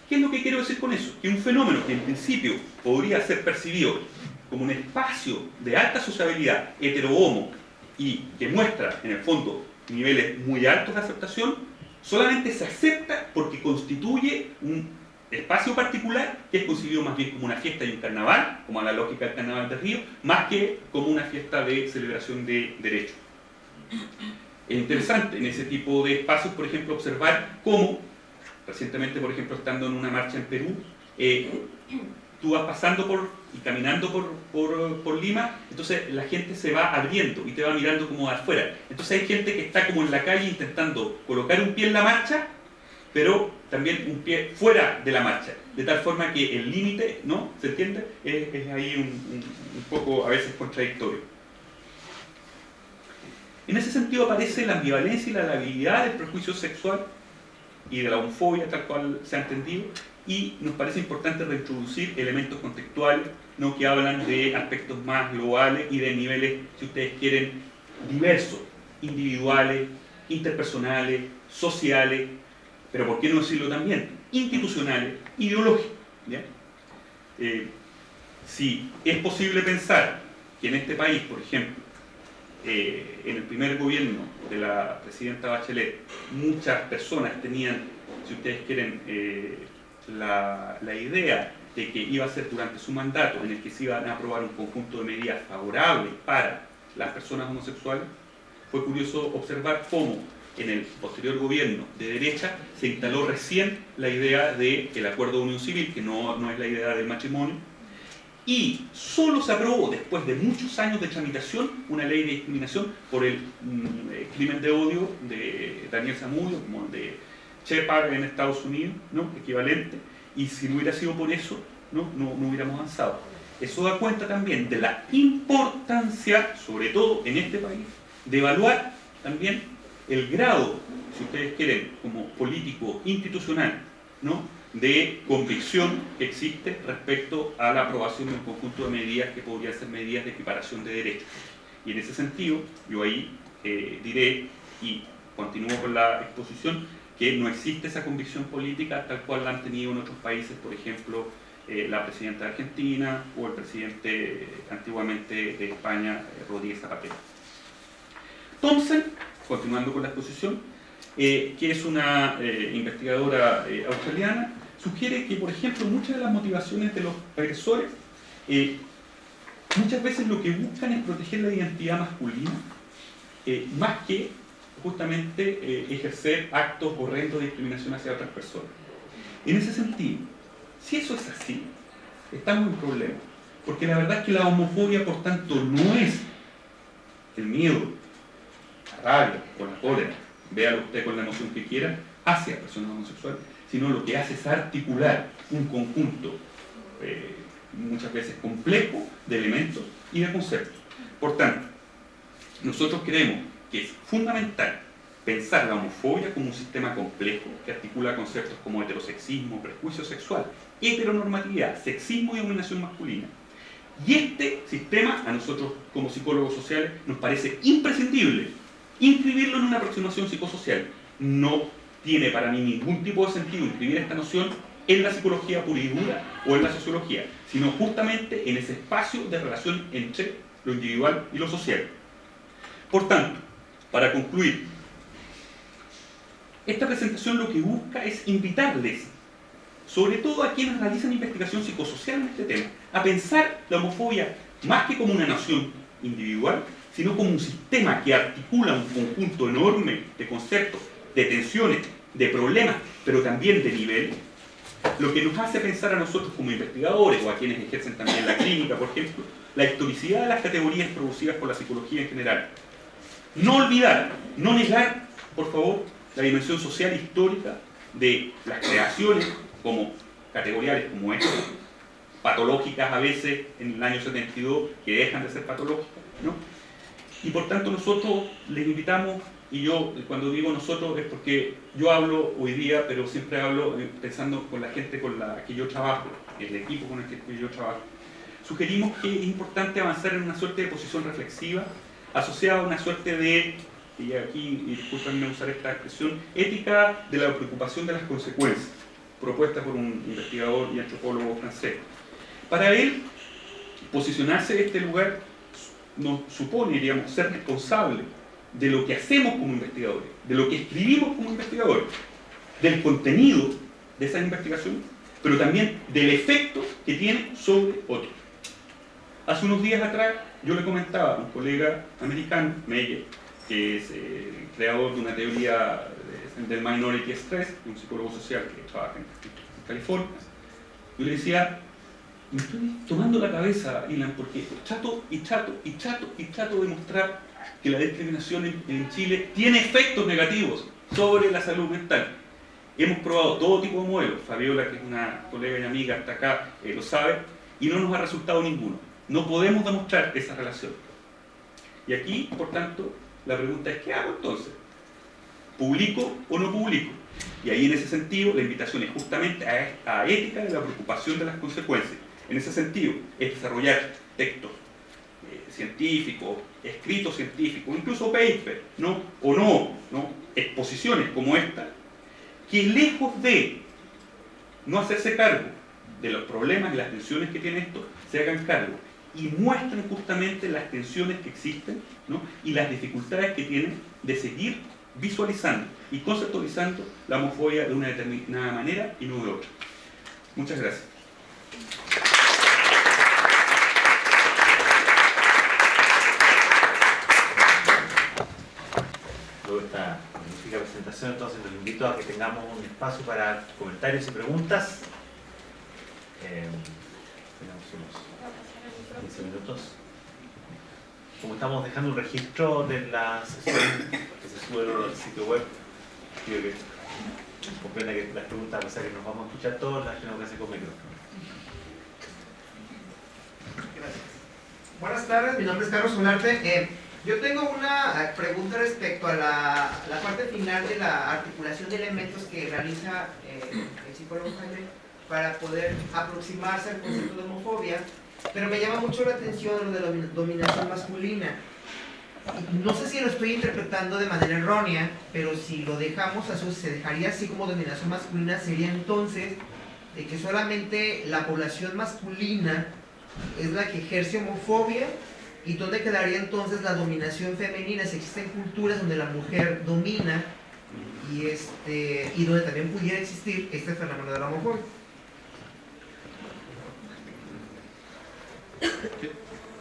¿Qué es lo que quiero decir con eso? Que un fenómeno que en principio podría ser percibido como un espacio de alta sociabilidad hetero-homo y que muestra en el fondo niveles muy altos de aceptación, solamente se acepta porque constituye un espacio particular que es concebido más bien como una fiesta y un carnaval, como a la lógica del carnaval de Río, más que como una fiesta de celebración de derechos. Es interesante en ese tipo de espacios, por ejemplo, observar cómo, recientemente, por ejemplo, estando en una marcha en Perú, tú vas pasando y caminando por Lima, entonces la gente se va abriendo y te va mirando como de afuera. Entonces hay gente que está como en la calle intentando colocar un pie en la marcha, pero también un pie fuera de la marcha, de tal forma que el límite, ¿no?, ¿se entiende?, es ahí un poco a veces contradictorio. En ese sentido aparece la ambivalencia y la labilidad del prejuicio sexual y de la homofobia tal cual se ha entendido, y nos parece importante reintroducir elementos contextuales, ¿no?, que hablan de aspectos más globales y de niveles, si ustedes quieren, diversos, individuales, interpersonales, sociales, pero por qué no decirlo también, institucionales, ideológicos, ¿ya? Si es posible pensar que en este país, por ejemplo, en el primer gobierno de la presidenta Bachelet, muchas personas tenían, si ustedes quieren, la idea de que iba a ser durante su mandato en el que se iban a aprobar un conjunto de medidas favorables para las personas homosexuales, fue curioso observar cómo en el posterior gobierno de derecha se instaló recién la idea del acuerdo de unión civil, que no es la idea del matrimonio, y solo se aprobó después de muchos años de tramitación una ley de discriminación por el crimen de odio de Daniel Zamudio, como de Shepard en Estados Unidos, ¿no? Equivalente, y si no hubiera sido por eso, no hubiéramos avanzado. Eso da cuenta también de la importancia, sobre todo en este país, de evaluar también el grado, si ustedes quieren, como político institucional, ¿no?, de convicción que existe respecto a la aprobación de un conjunto de medidas que podrían ser medidas de equiparación de derechos. Y en ese sentido, yo ahí diré, y continúo con la exposición, que no existe esa convicción política tal cual la han tenido en otros países, por ejemplo, la presidenta de Argentina o el presidente antiguamente de España, Rodríguez Zapatero. Thompson, continuando con la exposición, que es una investigadora australiana, sugiere que, por ejemplo, muchas de las motivaciones de los agresores muchas veces lo que buscan es proteger la identidad masculina, más que justamente ejercer actos horrendos de discriminación hacia otras personas. En ese sentido, si eso es así, estamos en problema, porque la verdad es que la homofobia, por tanto, no es el miedo, la rabia o la cólera, véalo usted con la emoción que quiera, hacia personas homosexuales, sino lo que hace es articular un conjunto muchas veces complejo de elementos y de conceptos. Por tanto, nosotros creemos que es fundamental pensar la homofobia como un sistema complejo que articula conceptos como heterosexismo, prejuicio sexual, heteronormatividad, sexismo y dominación masculina. Y este sistema, a nosotros como psicólogos sociales, nos parece imprescindible inscribirlo en una aproximación psicosocial. No tiene para mí ningún tipo de sentido inscribir esta noción en la psicología pura y dura o en la sociología, sino justamente en ese espacio de relación entre lo individual y lo social. Por tanto, para concluir, esta presentación lo que busca es invitarles, sobre todo a quienes realizan investigación psicosocial en este tema, a pensar la homofobia más que como una noción individual, sino como un sistema que articula un conjunto enorme de conceptos, de tensiones, de problemas, pero también de niveles, lo que nos hace pensar a nosotros como investigadores o a quienes ejercen también la clínica, por ejemplo, la historicidad de las categorías producidas por la psicología en general. No olvidar, no negar, por favor, la dimensión social histórica de las creaciones como categoriales como esta, patológicas a veces en el año 72, que dejan de ser patológicas, ¿no? Y por tanto nosotros les invitamos, y yo cuando digo nosotros es porque yo hablo hoy día, pero siempre hablo pensando con la gente con la que yo trabajo, el equipo con el que yo trabajo. Sugerimos que es importante avanzar en una suerte de posición reflexiva, asociada a una suerte de, y aquí, y discúlpenme usar esta expresión, ética de la preocupación de las consecuencias, propuesta por un investigador y antropólogo francés. Para él, posicionarse en este lugar nos supone, digamos, ser responsable de lo que hacemos como investigadores, de lo que escribimos como investigadores, del contenido de esa investigación, pero también del efecto que tiene sobre otros. Hace unos días atrás yo le comentaba a un colega americano, Meyer, que es creador de una teoría del minority stress, un psicólogo social que trabaja en California. Yo le decía, me estoy tomando la cabeza, Ilan, porque trato de mostrar que la discriminación en Chile tiene efectos negativos sobre la salud mental. Hemos probado todo tipo de modelos, Fabiola, que es una colega y amiga hasta acá, lo sabe, y no nos ha resultado ninguno. No podemos demostrar esa relación. Y aquí, por tanto, la pregunta es, ¿qué hago entonces? ¿Publico o no publico? Y ahí en ese sentido la invitación es justamente a esta ética de la preocupación de las consecuencias. En ese sentido, es desarrollar textos científicos, escritos científicos, incluso papers, ¿no? Exposiciones como esta, que lejos de no hacerse cargo de los problemas y las tensiones que tiene esto, se hagan cargo y muestren justamente las tensiones que existen, ¿no? Y las dificultades que tienen de seguir visualizando y conceptualizando la homofobia de una determinada manera y no de otra. Muchas gracias. luego esta magnífica presentación, entonces los invito a que tengamos un espacio para comentarios y preguntas. Tenemos unos 15 minutos. Como estamos dejando un registro de la sesión que se sube al sitio web, quiero que comprenda que las preguntas, a pesar que nos vamos a escuchar todos, las tenemos que hacer con micrófono. Gracias. Buenas tardes, mi nombre es Carlos Solarte. Yo tengo una pregunta respecto a la parte final de la articulación de elementos que realiza el psicólogo Jaime para poder aproximarse al concepto de homofobia, pero me llama mucho la atención lo de la dominación masculina. No sé si lo estoy interpretando de manera errónea, pero si lo dejamos así, se dejaría así como dominación masculina, sería entonces de que solamente la población masculina es la que ejerce homofobia. ¿Y dónde quedaría entonces la dominación femenina? Si existen culturas donde la mujer domina y donde también pudiera existir este fenómeno de la homofobia.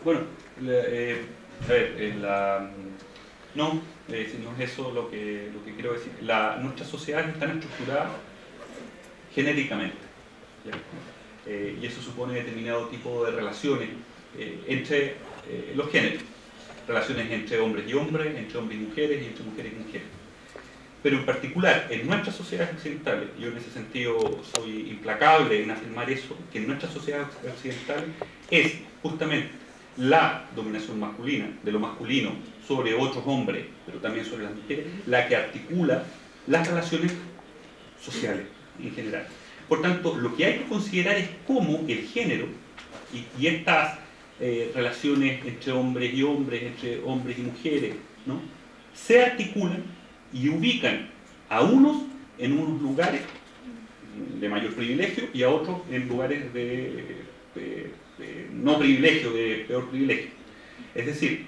Bueno, no es eso lo que quiero decir. Nuestras sociedades están estructuradas genéricamente, y eso supone determinado tipo de relaciones entre los géneros, relaciones entre hombres y hombres, entre hombres y mujeres y entre mujeres y mujeres. Pero en particular, en nuestras sociedades occidentales, yo en ese sentido soy implacable en afirmar eso, que en nuestras sociedades occidentales es justamente la dominación masculina, de lo masculino, sobre otros hombres, pero también sobre las mujeres, la que articula las relaciones sociales en general. Por tanto, lo que hay que considerar es cómo el género y estas relaciones entre hombres y mujeres, ¿no?, se articulan y ubican a unos en unos lugares de mayor privilegio y a otros en lugares de no privilegio, de peor privilegio. Es decir,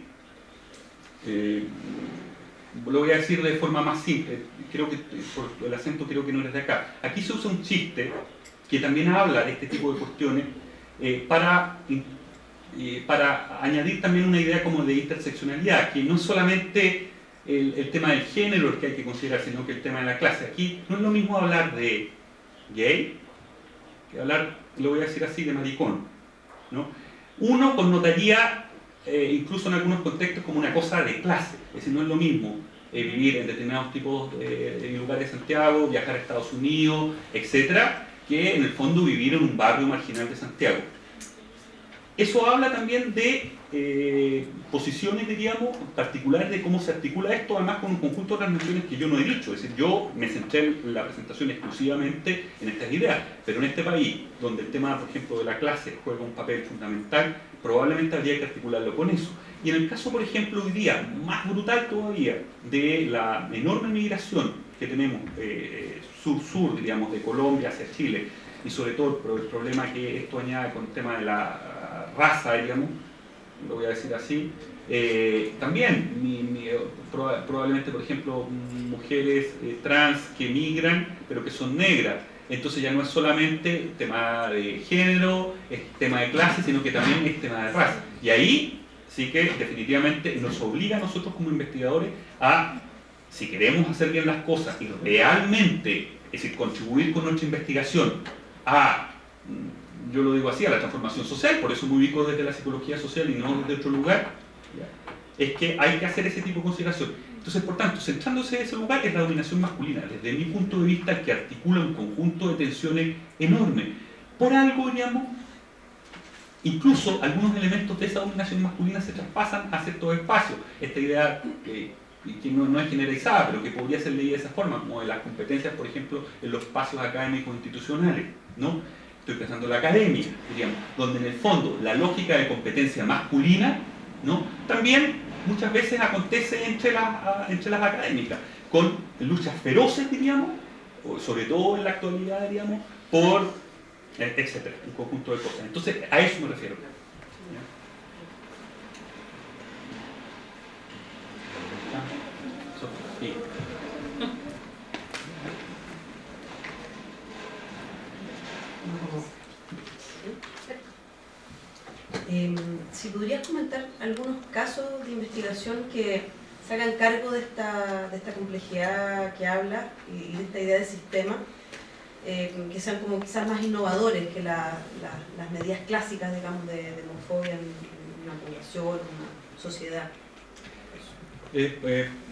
lo voy a decir de forma más simple, creo que por el acento creo que no eres de acá. Aquí se usa un chiste que también habla de este tipo de cuestiones para añadir también una idea como de interseccionalidad, que no es solamente el tema del género el que hay que considerar, sino que el tema de la clase. Aquí no es lo mismo hablar de gay que hablar, lo voy a decir así, de maricón, ¿no? Uno connotaría, incluso en algunos contextos, como una cosa de clase. Es decir, no es lo mismo vivir en determinados tipos de lugares de Santiago, viajar a Estados Unidos, etcétera, que en el fondo vivir en un barrio marginal de Santiago. Eso habla también de posiciones, diríamos, particulares de cómo se articula esto, además con un conjunto de otras nociones que yo no he dicho. Es decir, yo me centré en la presentación exclusivamente en estas ideas, pero en este país, donde el tema, por ejemplo, de la clase juega un papel fundamental, probablemente habría que articularlo con eso. Y en el caso, por ejemplo, hoy día, más brutal todavía, de la enorme migración que tenemos sur-sur, diríamos, de Colombia hacia Chile, y sobre todo el problema que esto añade con el tema de la raza, digamos, lo voy a decir así, también probablemente, por ejemplo, mujeres trans que migran pero que son negras, entonces ya no es solamente tema de género, es tema de clase, sino que también es tema de raza, y ahí sí que definitivamente nos obliga a nosotros como investigadores a, si queremos hacer bien las cosas y realmente, es decir, contribuir con nuestra investigación a, yo lo digo así, a la transformación social, por eso me ubico desde la psicología social y no desde otro lugar, es que hay que hacer ese tipo de consideración. Entonces, por tanto, centrándose en ese lugar es la dominación masculina, desde mi punto de vista, que articula un conjunto de tensiones enormes. Por algo, digamos, incluso algunos elementos de esa dominación masculina se traspasan a ciertos espacios. Esta idea que no es generalizada, pero que podría ser leída de esa forma, como de las competencias, por ejemplo, en los espacios académicos institucionales, ¿no? Estoy pensando en la academia, diríamos, donde en el fondo la lógica de competencia masculina, ¿no?, también muchas veces acontece entre las académicas, con luchas feroces, diríamos, sobre todo en la actualidad, diríamos, por, etcétera, un conjunto de cosas. Entonces, a eso me refiero. Sí. Si podrías comentar algunos casos de investigación que se hagan cargo de esta complejidad que habla y de esta idea de sistema, que sean como quizás más innovadores que las medidas clásicas, digamos, de homofobia en una población, una sociedad.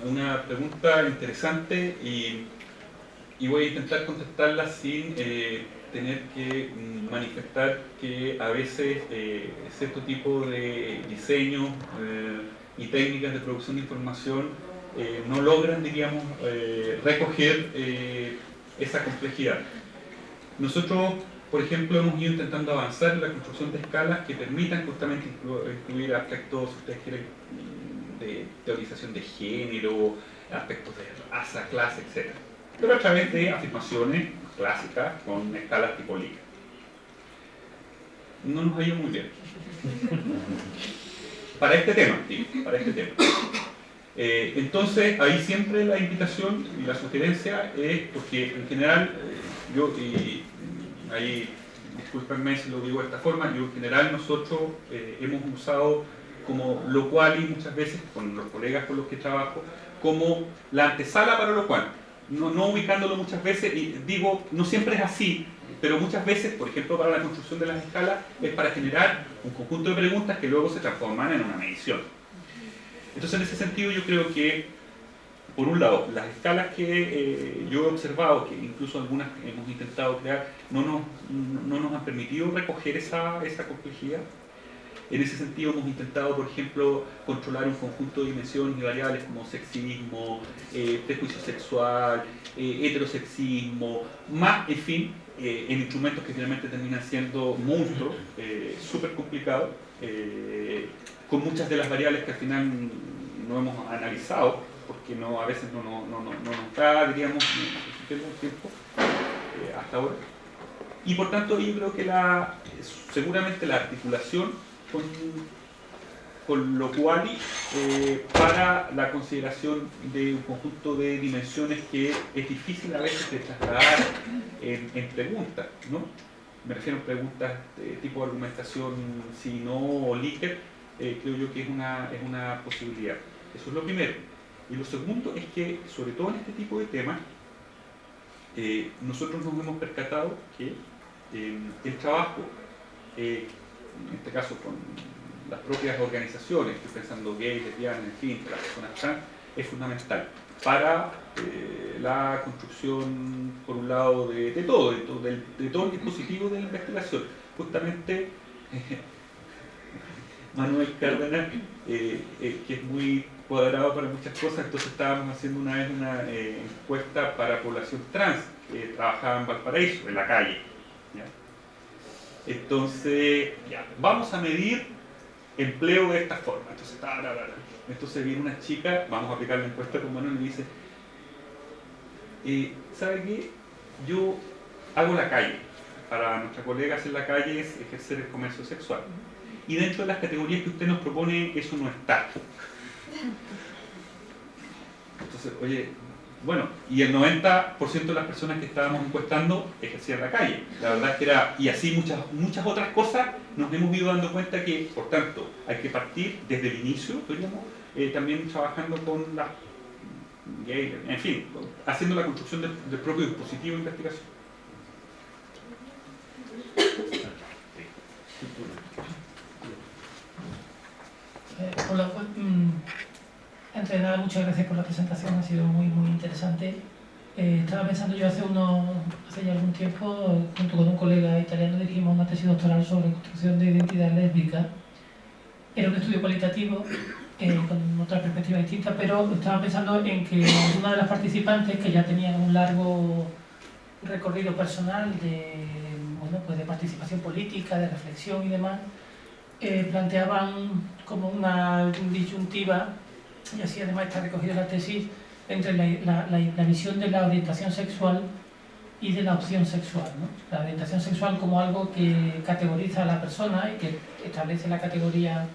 Una pregunta interesante y voy a intentar contestarla sin tener que manifestar que a veces cierto tipo de diseño y técnicas de producción de información no logran, diríamos, recoger esa complejidad. Nosotros, por ejemplo, hemos ido intentando avanzar en la construcción de escalas que permitan justamente incluir aspectos, si ustedes quieren, de teorización de género, aspectos de raza, clase, etc. Pero a través de afirmaciones clásicas con escalas tipo Likert. No nos ha ido muy bien. Para este tema, sí, para este tema. Entonces, ahí siempre la invitación y la sugerencia es, porque en general, yo, y ahí, discúlpenme si lo digo de esta forma, yo en general nosotros hemos usado como lo cual y muchas veces con los colegas con los que trabajo, como la antesala para lo cual. No ubicándolo muchas veces, y digo, no siempre es así, pero muchas veces, por ejemplo, para la construcción de las escalas, es para generar un conjunto de preguntas que luego se transforman en una medición. Entonces, en ese sentido, yo creo que, por un lado, las escalas que yo he observado, que incluso algunas hemos intentado crear, no nos han permitido recoger esa complejidad. En ese sentido hemos intentado, por ejemplo, controlar un conjunto de dimensiones y variables como sexismo, prejuicio sexual, heterosexismo, más, en fin, en instrumentos que finalmente terminan siendo monstruos, súper complicados, con muchas de las variables que al final no hemos analizado, porque a veces no nos da, diríamos, un tiempo hasta ahora. Y por tanto yo creo que seguramente la articulación con lo cual para la consideración de un conjunto de dimensiones que es difícil a veces de trasladar en preguntas, ¿no? Me refiero a preguntas de tipo de argumentación si no o Likert, creo yo que es una posibilidad. Eso es lo primero. Y lo segundo es que, sobre todo en este tipo de temas, nosotros nos hemos percatado que el trabajo, en este caso con las propias organizaciones, estoy pensando gays, lesbianas, en fin, las personas trans, es fundamental para la construcción, por un lado, de todo el dispositivo de la investigación. Justamente, Manuel Cárdenas, que es muy cuadrado para muchas cosas, entonces estábamos haciendo una vez una encuesta para población trans que trabajaba en Valparaíso, en la calle. ¿Ya? Entonces, ya, vamos a medir empleo de esta forma. Entonces viene una chica, vamos a aplicar la encuesta con Manuel y dice, ¿sabe qué? Yo hago la calle. Para nuestra colega hacer la calle es ejercer el comercio sexual. Y dentro de las categorías que usted nos propone, eso no está. Entonces, oye, bueno, y el 90% de las personas que estábamos encuestando ejercían la calle. La verdad es que era, y así muchas otras cosas, nos hemos ido dando cuenta que, por tanto, hay que partir desde el inicio, diríamos, también trabajando con las gays, en fin, haciendo la construcción del propio dispositivo de investigación. Hola, antes de nada, muchas gracias por la presentación, ha sido muy interesante. Estaba pensando yo hace ya algún tiempo, junto con un colega italiano, dirigimos una tesis doctoral sobre construcción de identidad lésbica. Era un estudio cualitativo, con otra perspectiva distinta, pero estaba pensando en que una de las participantes, que ya tenían un largo recorrido personal de participación política, de reflexión y demás, planteaban como una disyuntiva, y así además está recogido en la tesis, entre la visión de la orientación sexual y de la opción sexual, ¿no? La orientación sexual como algo que categoriza a la persona y que establece la categoría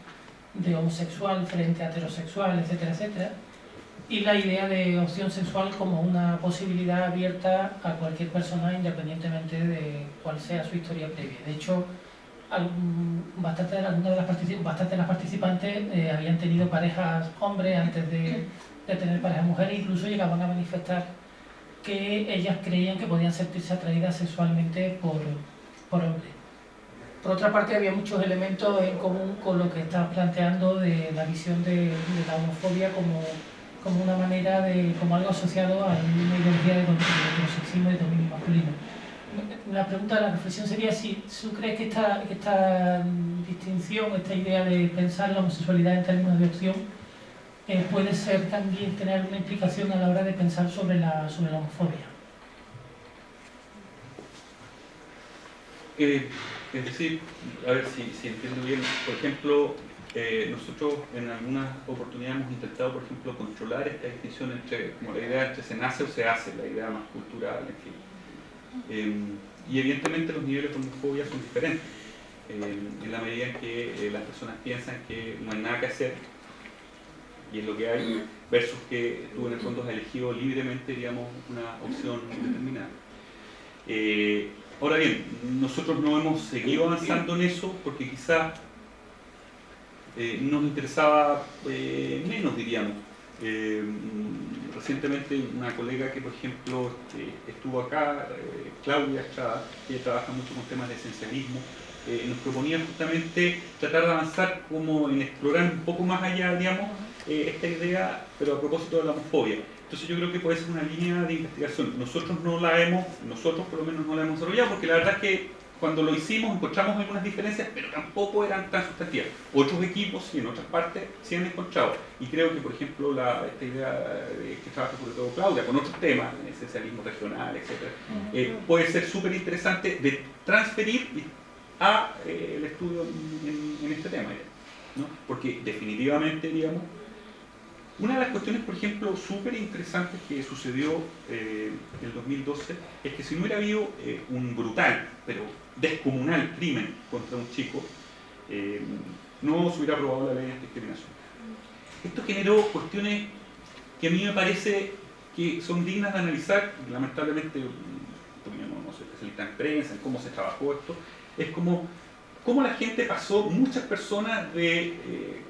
de homosexual frente a heterosexual, etcétera, etcétera, y la idea de opción sexual como una posibilidad abierta a cualquier persona independientemente de cuál sea su historia previa. De hecho, bastante de las participantes habían tenido parejas hombres antes de tener parejas mujeres, incluso llegaban a manifestar que ellas creían que podían sentirse atraídas sexualmente por hombres. Por otra parte, había muchos elementos en común con lo que estás planteando de la visión de la homofobia como una manera como algo asociado a una ideología de heterosexismo y de dominio masculino. La pregunta, la reflexión sería si tú crees que esta distinción, esta idea de pensar la homosexualidad en términos de opción puede ser también tener una implicación a la hora de pensar sobre la homofobia. Es decir, a ver si entiendo bien, por ejemplo, nosotros en algunas oportunidades hemos intentado, por ejemplo, controlar esta distinción entre, como la idea entre se nace o se hace, la idea más cultural, en fin. Y evidentemente los niveles de homofobia son diferentes, en la medida en que las personas piensan que no hay nada que hacer y es lo que hay, versus que tú en el fondo has elegido libremente, digamos, una opción determinada. Ahora bien, nosotros no hemos seguido avanzando en eso porque quizás nos interesaba menos, diríamos. Recientemente una colega que, por ejemplo, estuvo acá, Claudia Estrada, que ella trabaja mucho con temas de esencialismo, nos proponía justamente tratar de avanzar como en explorar un poco más allá, digamos, esta idea, pero a propósito de la homofobia. Entonces yo creo que puede ser una línea de investigación. Nosotros por lo menos no la hemos desarrollado, porque la verdad es que cuando lo hicimos encontramos algunas diferencias, pero tampoco eran tan sustantivas. Otros equipos y en otras partes sí han encontrado. Y creo que, por ejemplo, esta idea que trabaja sobre todo Claudia, con otros temas, esencialismo regional, etc., puede ser súper interesante de transferir a el estudio en este tema, ¿no? Porque definitivamente, digamos, una de las cuestiones, por ejemplo, súper interesantes que sucedió en el 2012 es que si no hubiera habido un brutal, pero descomunal crimen contra un chico, no se hubiera aprobado la ley de discriminación. Esto generó cuestiones que a mí me parece que son dignas de analizar, lamentablemente, porque no soy especialista en prensa, en cómo se trabajó esto, es como cómo la gente pasó, muchas personas de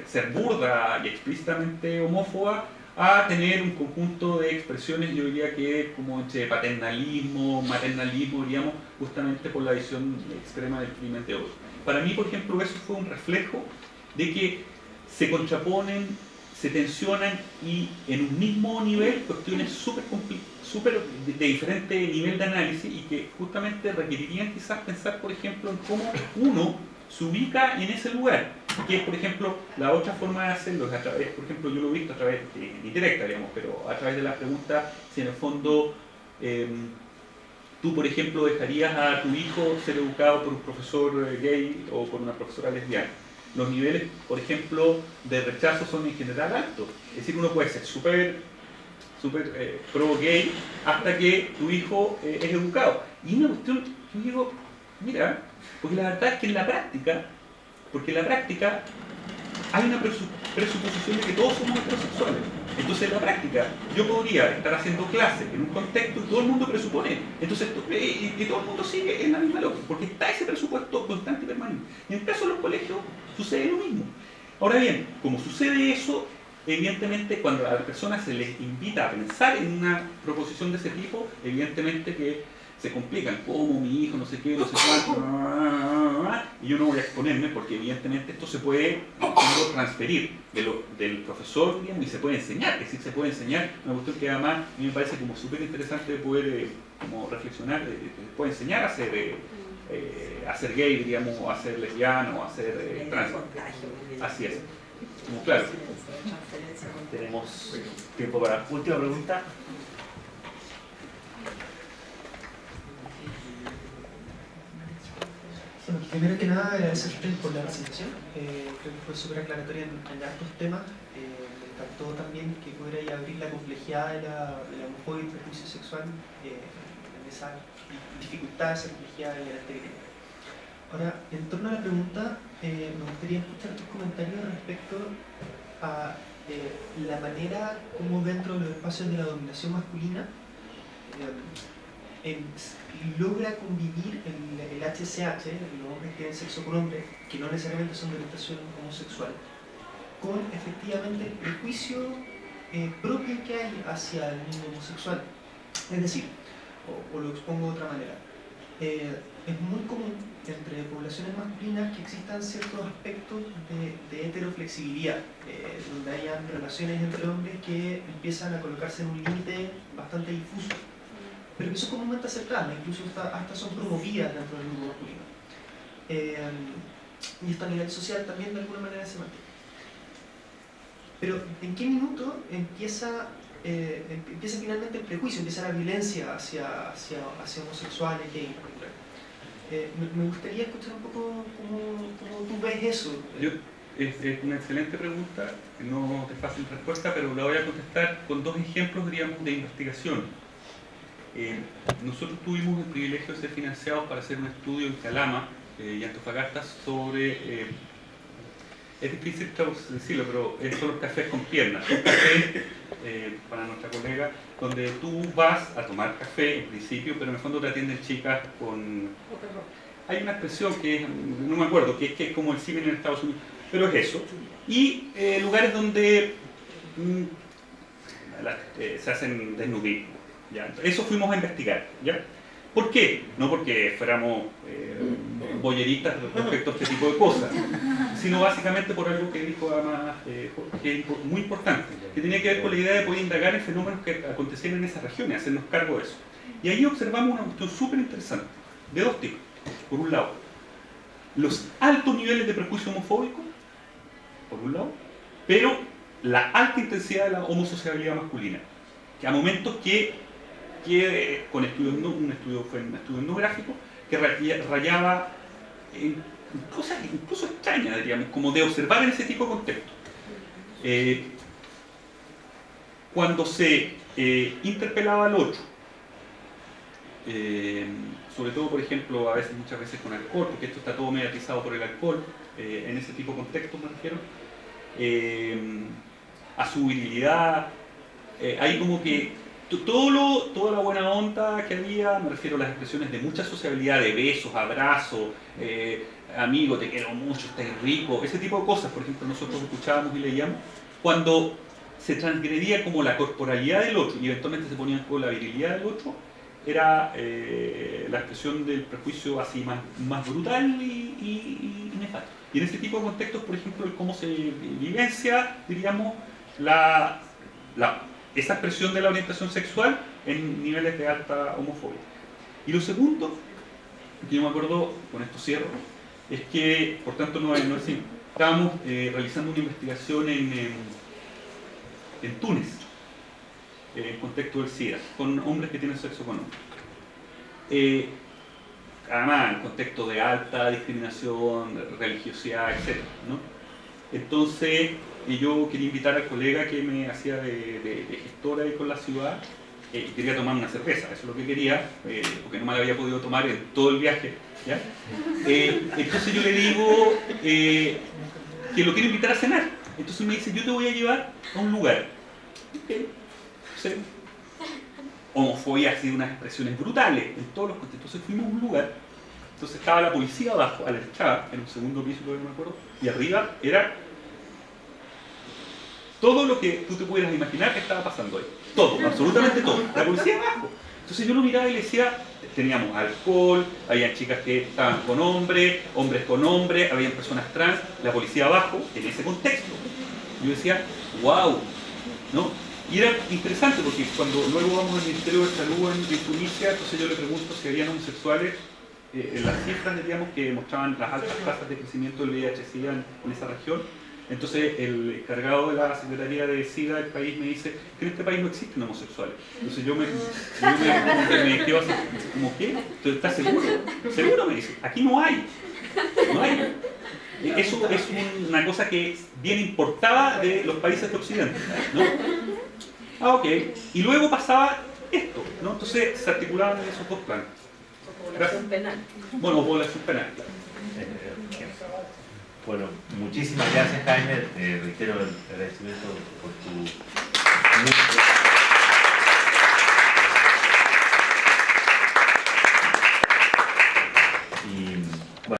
ser burda y explícitamente homófoba a tener un conjunto de expresiones, yo diría que como entre paternalismo, maternalismo, diríamos, justamente por la visión extrema del crimen de odio. Para mí, por ejemplo, eso fue un reflejo de que se contraponen, se tensionan y en un mismo nivel cuestiones súper de diferente nivel de análisis y que justamente requerirían quizás pensar, por ejemplo, en cómo uno se ubica en ese lugar, que es, por ejemplo, la otra forma de hacerlo es a través, por ejemplo, yo lo he visto a través, indirecta, digamos, pero a través de la pregunta si en el fondo tú, por ejemplo, dejarías a tu hijo ser educado por un profesor gay o por una profesora lesbiana. Los niveles, por ejemplo, de rechazo son en general altos, es decir, uno puede ser súper pro gay hasta que tu hijo es educado. Y una cuestión, yo digo, mira, porque la verdad es que en la práctica hay una presuposición de que todos somos heterosexuales. Entonces en la práctica yo podría estar haciendo clases en un contexto y todo el mundo presupone. Entonces y todo el mundo sigue en la misma lógica, porque está ese presupuesto constante y permanente. En el caso de los colegios sucede lo mismo. Ahora bien, como sucede eso, evidentemente cuando a las personas se les invita a pensar en una proposición de ese tipo, evidentemente que se complican, como mi hijo, no sé qué, no sé cuánto, y yo no voy a exponerme porque evidentemente esto se puede transferir del profesor, digamos, y se puede enseñar, es decir, se puede enseñar, una cuestión que además a mí me parece como súper interesante de poder como reflexionar, se puede enseñar a ser gay, digamos, a ser lesbiano, a ser trans. Así es. Como claro. Tenemos tiempo para la última pregunta. Bueno, primero que nada agradecerte por la presentación, creo que fue súper aclaratoria en hartos temas, me encantó también que pudiera abrir la complejidad de la homofobia y prejuicio sexual, en esa dificultad, esa complejidad en el anterior. Ahora, en torno a la pregunta, me gustaría escuchar tus comentarios respecto a la manera como dentro de los espacios de la dominación masculina logra convivir el HCH, los hombres que tienen sexo con hombres, que no necesariamente son de orientación homosexual, con efectivamente el prejuicio propio que hay hacia el mundo homosexual. Es decir, o lo expongo de otra manera, es muy común entre poblaciones masculinas que existan ciertos aspectos de heteroflexibilidad, donde hayan relaciones entre hombres que empiezan a colocarse en un límite bastante difuso, pero que son comúnmente aceptadas, incluso hasta son promovidas dentro del grupo masculino. Y esto a nivel social también de alguna manera se mantiene. Pero ¿en qué minuto empieza finalmente el prejuicio, empieza la violencia hacia homosexuales, gays en particular? Me gustaría escuchar un poco cómo tú ves eso. Es una excelente pregunta, no es fácil respuesta, pero la voy a contestar con dos ejemplos, diríamos, de investigación. Nosotros tuvimos el privilegio de ser financiados para hacer un estudio en Calama y Antofagasta sobre, es difícil decirlo, pero son los cafés con piernas. Un café, para nuestra colega, donde tú vas a tomar café en principio, pero en el fondo te atienden chicas con... Hay una expresión que no me acuerdo, que es como el ciber en Estados Unidos, pero es eso. Y lugares donde se hacen desnudismo. ¿Ya? Eso fuimos a investigar. ¿Ya? ¿Por qué? No porque fuéramos boyeristas respecto a este tipo de cosas, sino básicamente por algo que dijo además que es muy importante, que tenía que ver con la idea de poder indagar en fenómenos que acontecían en esas regiones, hacernos cargo de eso. Y ahí observamos una cuestión súper interesante, de dos tipos. Por un lado, los altos niveles de prejuicio homofóbico, por un lado, pero la alta intensidad de la homosociabilidad masculina, que a momentos que con estudios un estudio etnográfico que rayaba en cosas incluso extrañas, diríamos, como de observar en ese tipo de contexto. Cuando se interpelaba al otro, sobre todo, por ejemplo, muchas veces con alcohol, porque esto está todo mediatizado por el alcohol, en ese tipo de contextos me refiero, a su virilidad, hay como que toda la buena onda que había, me refiero a las expresiones de mucha sociabilidad, de besos, abrazos, amigo, te quiero mucho, estás rico, ese tipo de cosas, por ejemplo, nosotros escuchábamos y leíamos, cuando se transgredía como la corporalidad del otro y eventualmente se ponía en juego la virilidad del otro, era la expresión del prejuicio así más brutal y nefasto. Y en ese tipo de contextos, por ejemplo, cómo se vivencia, diríamos, esa expresión de la orientación sexual en niveles de alta homofobia. Y lo segundo, que yo me acuerdo, con esto cierro, es que, por tanto, no es así. Estábamos realizando una investigación en Túnez, en contexto del SIDA, con hombres que tienen sexo con hombres. Además, en contexto de alta discriminación, religiosidad, etc., ¿no? Entonces, yo quería invitar al colega que me hacía de gestora ahí con la ciudad, quería tomar una cerveza, eso es lo que quería, porque no me la había podido tomar en todo el viaje, ¿ya? Entonces yo le digo que lo quiero invitar a cenar. Entonces me dice, yo te voy a llevar a un lugar. Okay. Entonces, homofobia ha sido unas expresiones brutales en todos los contextos. Entonces fuimos a un lugar, entonces estaba la policía abajo, a la derecha, en un segundo piso, no me acuerdo, y arriba era todo lo que tú te pudieras imaginar que estaba pasando ahí. Todo, absolutamente todo. La policía abajo. Entonces yo lo miraba y le decía, teníamos alcohol, había chicas que estaban con hombres con hombres, había personas trans, la policía abajo, en ese contexto. Yo decía, wow, ¿no? Y era interesante porque cuando luego vamos al Ministerio de Salud en Tunisia, entonces yo le pregunto si habían homosexuales, en las cifras, diríamos, que mostraban las altas tasas de crecimiento del VIH-Sida en esa región. Entonces el encargado de la Secretaría de SIDA del país me dice que en este país no existen homosexuales. Entonces yo me quedo así, ¿cómo qué? ¿Tú estás seguro? Seguro, me dice, aquí no hay. No hay. Eso es una cosa que viene importada de los países de Occidente, ¿no? Ah, ok. Y luego pasaba esto, ¿no? Entonces se articulaban en esos dos planos. Población penal. Bueno, población penal, claro. Bueno, muchísimas gracias, Jaime. Reitero el agradecimiento por tu